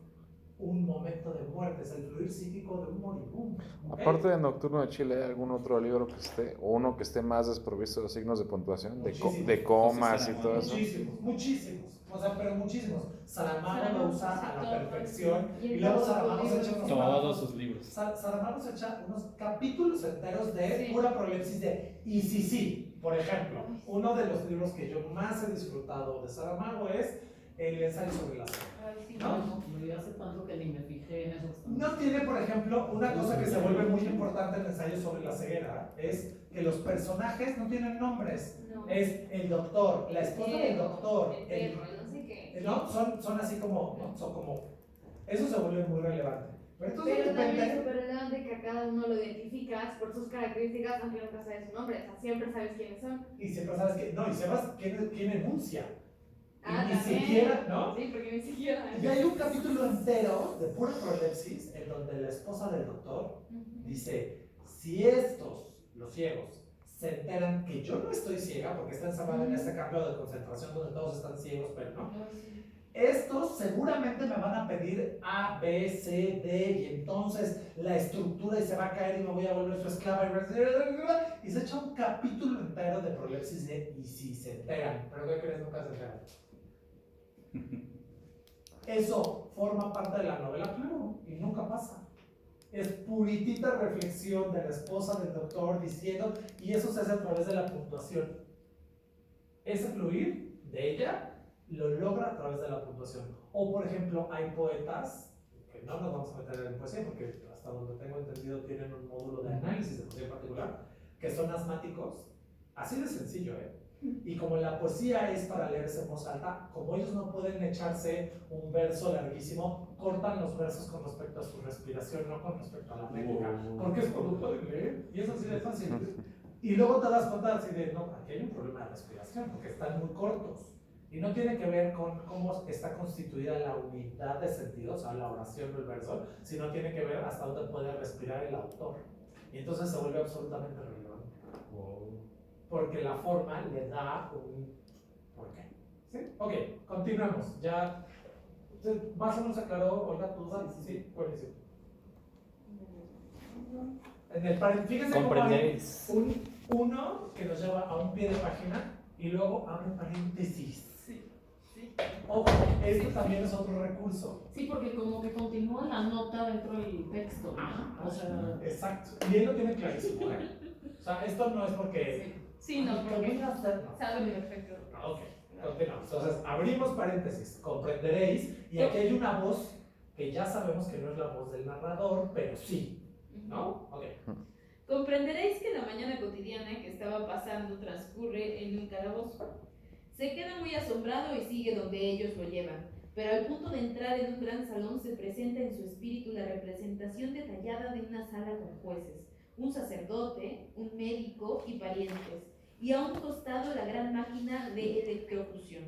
un momento de muerte, es el fluir psíquico de un moribundo. ¿Okay? Aparte de Nocturno de Chile, ¿hay algún otro libro que esté, o uno que esté más desprovisto de signos de puntuación, de comas y todo eso? Muchísimos, o sea, pero muchísimos. Saramago lo usa a la perfección, y luego Saramago se echa todos sus libros. Saramago se echa unos capítulos enteros de pura prolepsis de y sí. Por ejemplo, uno de los libros que yo más he disfrutado de Saramago es El ensayo sobre la ceguera. ¿No? Yo hace tanto que ni me fijé en eso. No tiene, por ejemplo, una cosa que se vuelve muy importante en el ensayo sobre la ceguera, es que los personajes no tienen nombres. No. Es el doctor, la esposa del doctor, el perro, no sé qué. No, son así como, ¿no? Son como, eso se vuelve muy relevante. Pero también es súper relevante que a cada uno lo identificas por sus características, aunque nunca sabes su nombre, o sea, siempre sabes quiénes son. Y siempre sabes que, no, y sabes quién enuncia. Ni siquiera, ¿no? Sí, porque ni siquiera. Y hay un capítulo entero de pura prolepsis en donde la esposa del doctor dice, si estos, los ciegos, se enteran que yo no estoy ciega, porque está encerrada en este cambio de concentración donde todos están ciegos, pero no, estos seguramente me van a pedir A, B, C, D, y entonces la estructura y se va a caer y me voy a volver su esclava, y se echa un capítulo entero de prolepsis de y si se enteran, pero ¿qué crees? Nunca se enteran. Eso forma parte de la novela, claro, y nunca pasa. Es puritita reflexión de la esposa del doctor diciendo, y eso se hace a través de la puntuación. Ese fluir de ella lo logra a través de la puntuación. O por ejemplo, hay poetas, que no nos vamos a meter en poesía, porque hasta donde tengo entendido tienen un módulo de análisis de poesía en particular, que son asmáticos, así de sencillo, Y como la poesía es para leerse en voz alta, como ellos no pueden echarse un verso larguísimo, cortan los versos con respecto a su respiración, no con respecto a la métrica, porque es cuando pueden leer, y es así de fácil. Y luego te das cuenta así de, no, aquí hay un problema de respiración, porque están muy cortos. Y no tiene que ver con cómo está constituida la unidad de sentido, o sea, la oración o el verso, sino tiene que ver hasta dónde puede respirar el autor. Y entonces se vuelve absolutamente relevante. Porque la forma le da un porqué. ¿Sí? Ok, continuemos. Ya, más o menos aclaró, Olga, tu duda. Sí, buenísimo. Fíjense cómo hay un 1 que nos lleva a un pie de página y luego abre paréntesis. Ojo, esto también es otro recurso. Sí, porque como que continúa la nota dentro del texto, ¿no? O sea... Exacto. Y él lo tiene clarísimo, O sea, esto no es porque... Sí, no, porque sabe perfecto. Ok. Continuamos. Entonces, abrimos paréntesis, comprenderéis, y aquí hay una voz que ya sabemos que no es la voz del narrador, pero sí, ¿no? Ok. Comprenderéis que la mañana cotidiana que estaba pasando transcurre en un calabozo. Se queda muy asombrado y sigue donde ellos lo llevan, pero al punto de entrar en un gran salón se presenta en su espíritu la representación detallada de una sala con jueces, un sacerdote, un médico y parientes, y a un costado la gran máquina de electrofusión.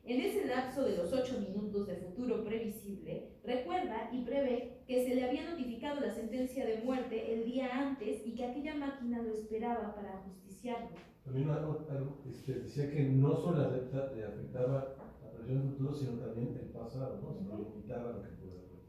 En ese lapso de los 8 minutos de futuro previsible, recuerda y prevé que se le había notificado la sentencia de muerte el día antes y que aquella máquina lo esperaba para ajusticiarlo. También decía que no solo le afectaba la presión del futuro, sino también el pasado, ¿no? Se limitaba lo que pudiera haber.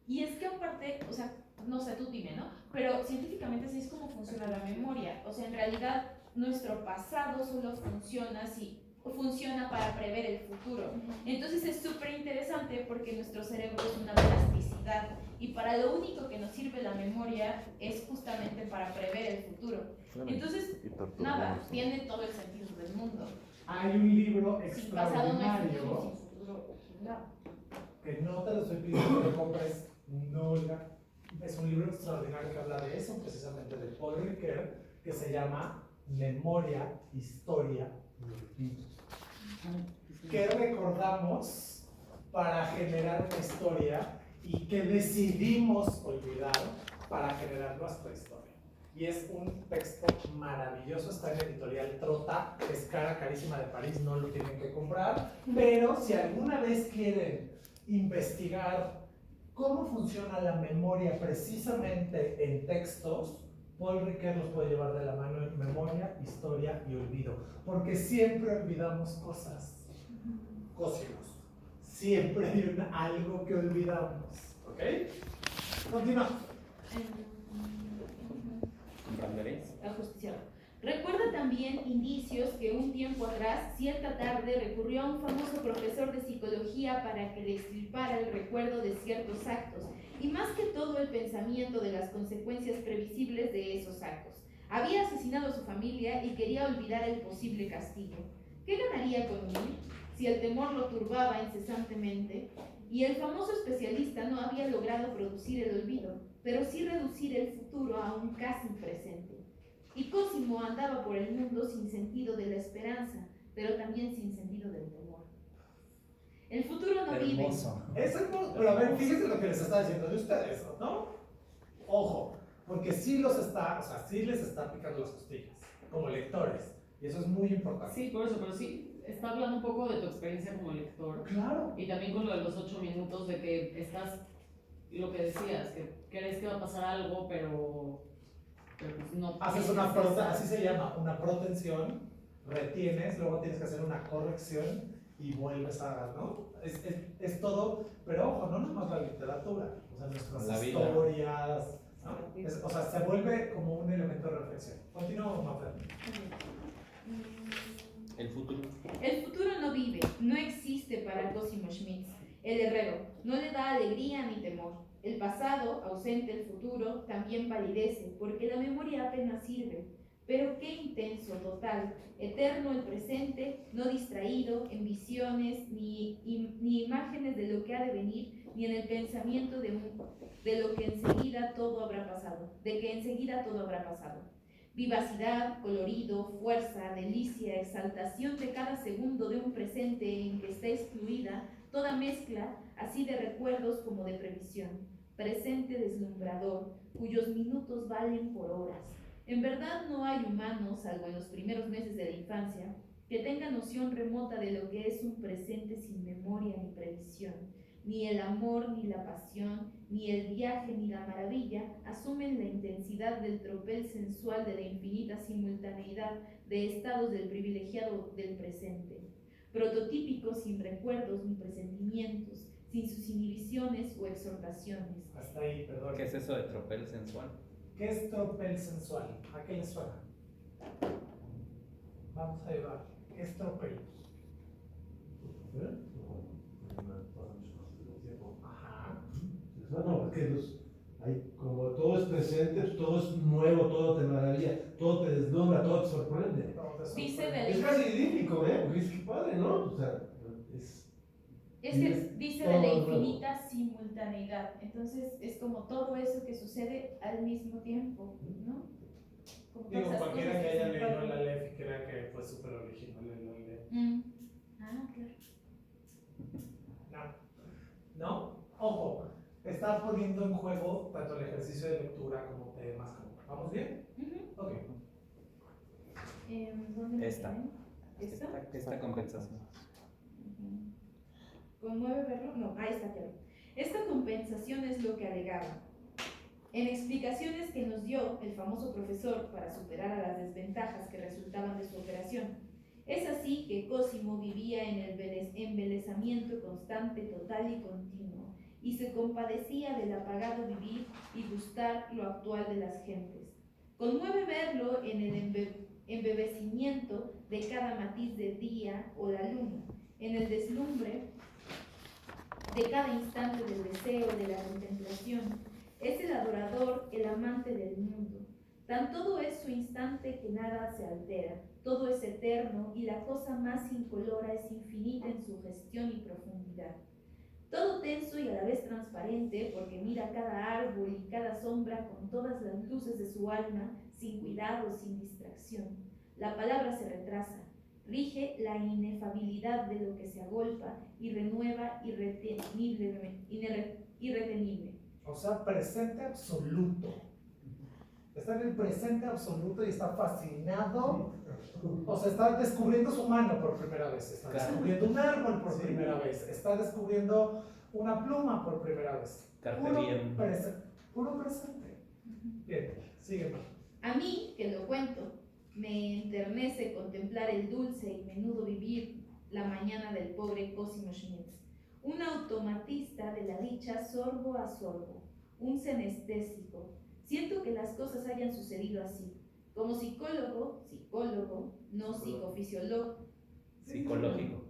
Y es que aparte, o sea, no sé, tú dime, ¿no? Pero científicamente así es como funciona la memoria. O sea, en realidad nuestro pasado solo funciona si funciona para prever el futuro. Entonces es súper interesante porque nuestro cerebro es una plasticidad y para lo único que nos sirve la memoria es justamente para prever el futuro. Entonces, nada, tiene todo el sentido del mundo. Hay un libro Sin pasado no hay futuro, extraordinario sin futuro no. que no te lo estoy pidiendo que compres nunca. Es un libro extraordinario que habla de eso, precisamente de Paul Ricoeur, que se llama Memoria, Historia y Olvido. ¿Qué recordamos para generar una historia y qué decidimos olvidar para generar nuestra historia? Y es un texto maravilloso, está en editorial Trota, es carísima de París, no lo tienen que comprar, pero si alguna vez quieren investigar cómo funciona la memoria precisamente en textos, Paul Ricoeur los puede llevar de la mano en memoria, historia y olvido, porque siempre olvidamos cosas, cosinos, siempre hay algo que olvidamos, ¿ok? Continuamos. ¿Comprenderéis? Ajusticiado. Recuerda también indicios que un tiempo atrás, cierta tarde, recurrió a un famoso profesor de psicología para que le extirpara el recuerdo de ciertos actos, y más que todo el pensamiento de las consecuencias previsibles de esos actos. Había asesinado a su familia y quería olvidar el posible castigo. ¿Qué ganaría con huir si el temor lo turbaba incesantemente? Y el famoso especialista no había logrado producir el olvido, pero sí reducir el futuro a un casi presente. Y Cosimo andaba por el mundo sin sentido de la esperanza, pero también sin sentido del temor. El futuro no vive. Es hermoso, pero a ver, fíjense lo que les está diciendo de ustedes, ¿no? Ojo, porque sí los está, o sea, sí les está picando las costillas, como lectores, y eso es muy importante. Sí, por eso, pero sí, está hablando un poco de tu experiencia como lector. Claro. Y también con lo de los 8 minutos, de que estás, lo que decías, que crees que va a pasar algo, pero pues no. Haces así se llama, una protensión, retienes, luego tienes que hacer una corrección y vuelves a, ¿no? Es todo, pero ojo, no nomás la literatura, o sea, nuestras historias, ¿no? O sea, se vuelve como un elemento de reflexión. Continuamos, Maffer. El futuro. El futuro no vive, no existe para Cosimo Schmitz, el herrero, no le da alegría ni temor. El pasado, ausente el futuro, también palidece, porque la memoria apenas sirve. Pero qué intenso, total, eterno el presente, no distraído en visiones ni imágenes de lo que ha de venir, ni en el pensamiento de lo que enseguida todo habrá pasado, de que enseguida todo habrá pasado. Vivacidad, colorido, fuerza, delicia, exaltación de cada segundo de un presente en que está excluida toda mezcla, así de recuerdos como de previsión. Presente deslumbrador, cuyos minutos valen por horas. En verdad no hay humano, salvo en los primeros meses de la infancia, que tenga noción remota de lo que es un presente sin memoria ni previsión. Ni el amor, ni la pasión, ni el viaje, ni la maravilla asumen la intensidad del tropel sensual de la infinita simultaneidad de estados del privilegiado del presente. Prototípico sin recuerdos ni presentimientos, sin sus inhibiciones o exhortaciones. Hasta ahí, perdón. ¿Qué es eso de tropel sensual? ¿Qué es tropel sensual? ¿A qué les suena? Vamos a llevar. ¿Qué es tropel? Ajá. No, porque como todo es presente, todo es nuevo, todo te maravilla, todo te deslumbra, todo te sorprende. Dice de Es casi idílico, porque es que padre, ¿no? O sea, es que dice de la todo nuevo. infinita simultaneidad. Entonces es como todo eso que sucede al mismo tiempo, ¿no? Como todas Digo, esas cualquiera cosas que haya se leído el separan. Aleph y crea que fue súper original el Aleph. Ah, claro. No. ¿No? Ojo, está poniendo en juego tanto el ejercicio de lectura como temas. ¿Vamos bien? Ujú. Ok. ¿Dónde me Esta. quedé? ¿Esta? Esta compensación. ¿Conmueve verlo? No, ahí está, claro. Esta compensación es lo que alegaba. En explicaciones que nos dio el famoso profesor para superar a las desventajas que resultaban de su operación. Es así que Cosimo vivía en el embelesamiento constante, total y continuo, y se compadecía del apagado vivir y gustar lo actual de las gentes. Conmueve verlo en el embebecimiento de cada matiz de día o la luna, en el deslumbre de cada instante del deseo, de la contemplación. Es el adorador, el amante del mundo. Tan todo es su instante que nada se altera, todo es eterno y la cosa más incolora es infinita en su gestión y profundidad. Todo tenso y a la vez transparente, porque mira cada árbol y cada sombra con todas las luces de su alma, sin cuidado, sin distracción. La palabra se retrasa, rige la inefabilidad de lo que se agolpa y renueva irretenible. O sea, presente absoluto. Está en el presente absoluto y está fascinado. O sea, está descubriendo su mano por primera vez. Está descubriendo un árbol por primera vez. Está descubriendo una pluma por primera vez. Puro presente. Bien, sigue, Mar. A mí, que lo cuento, me enternece contemplar el dulce y menudo vivir la mañana del pobre Cosimo Schmitz, un automatista de la dicha sorbo a sorbo, un senestésico. Siento que las cosas hayan sucedido así. Como psicólogo, no psicofisiólogo. Psicológico.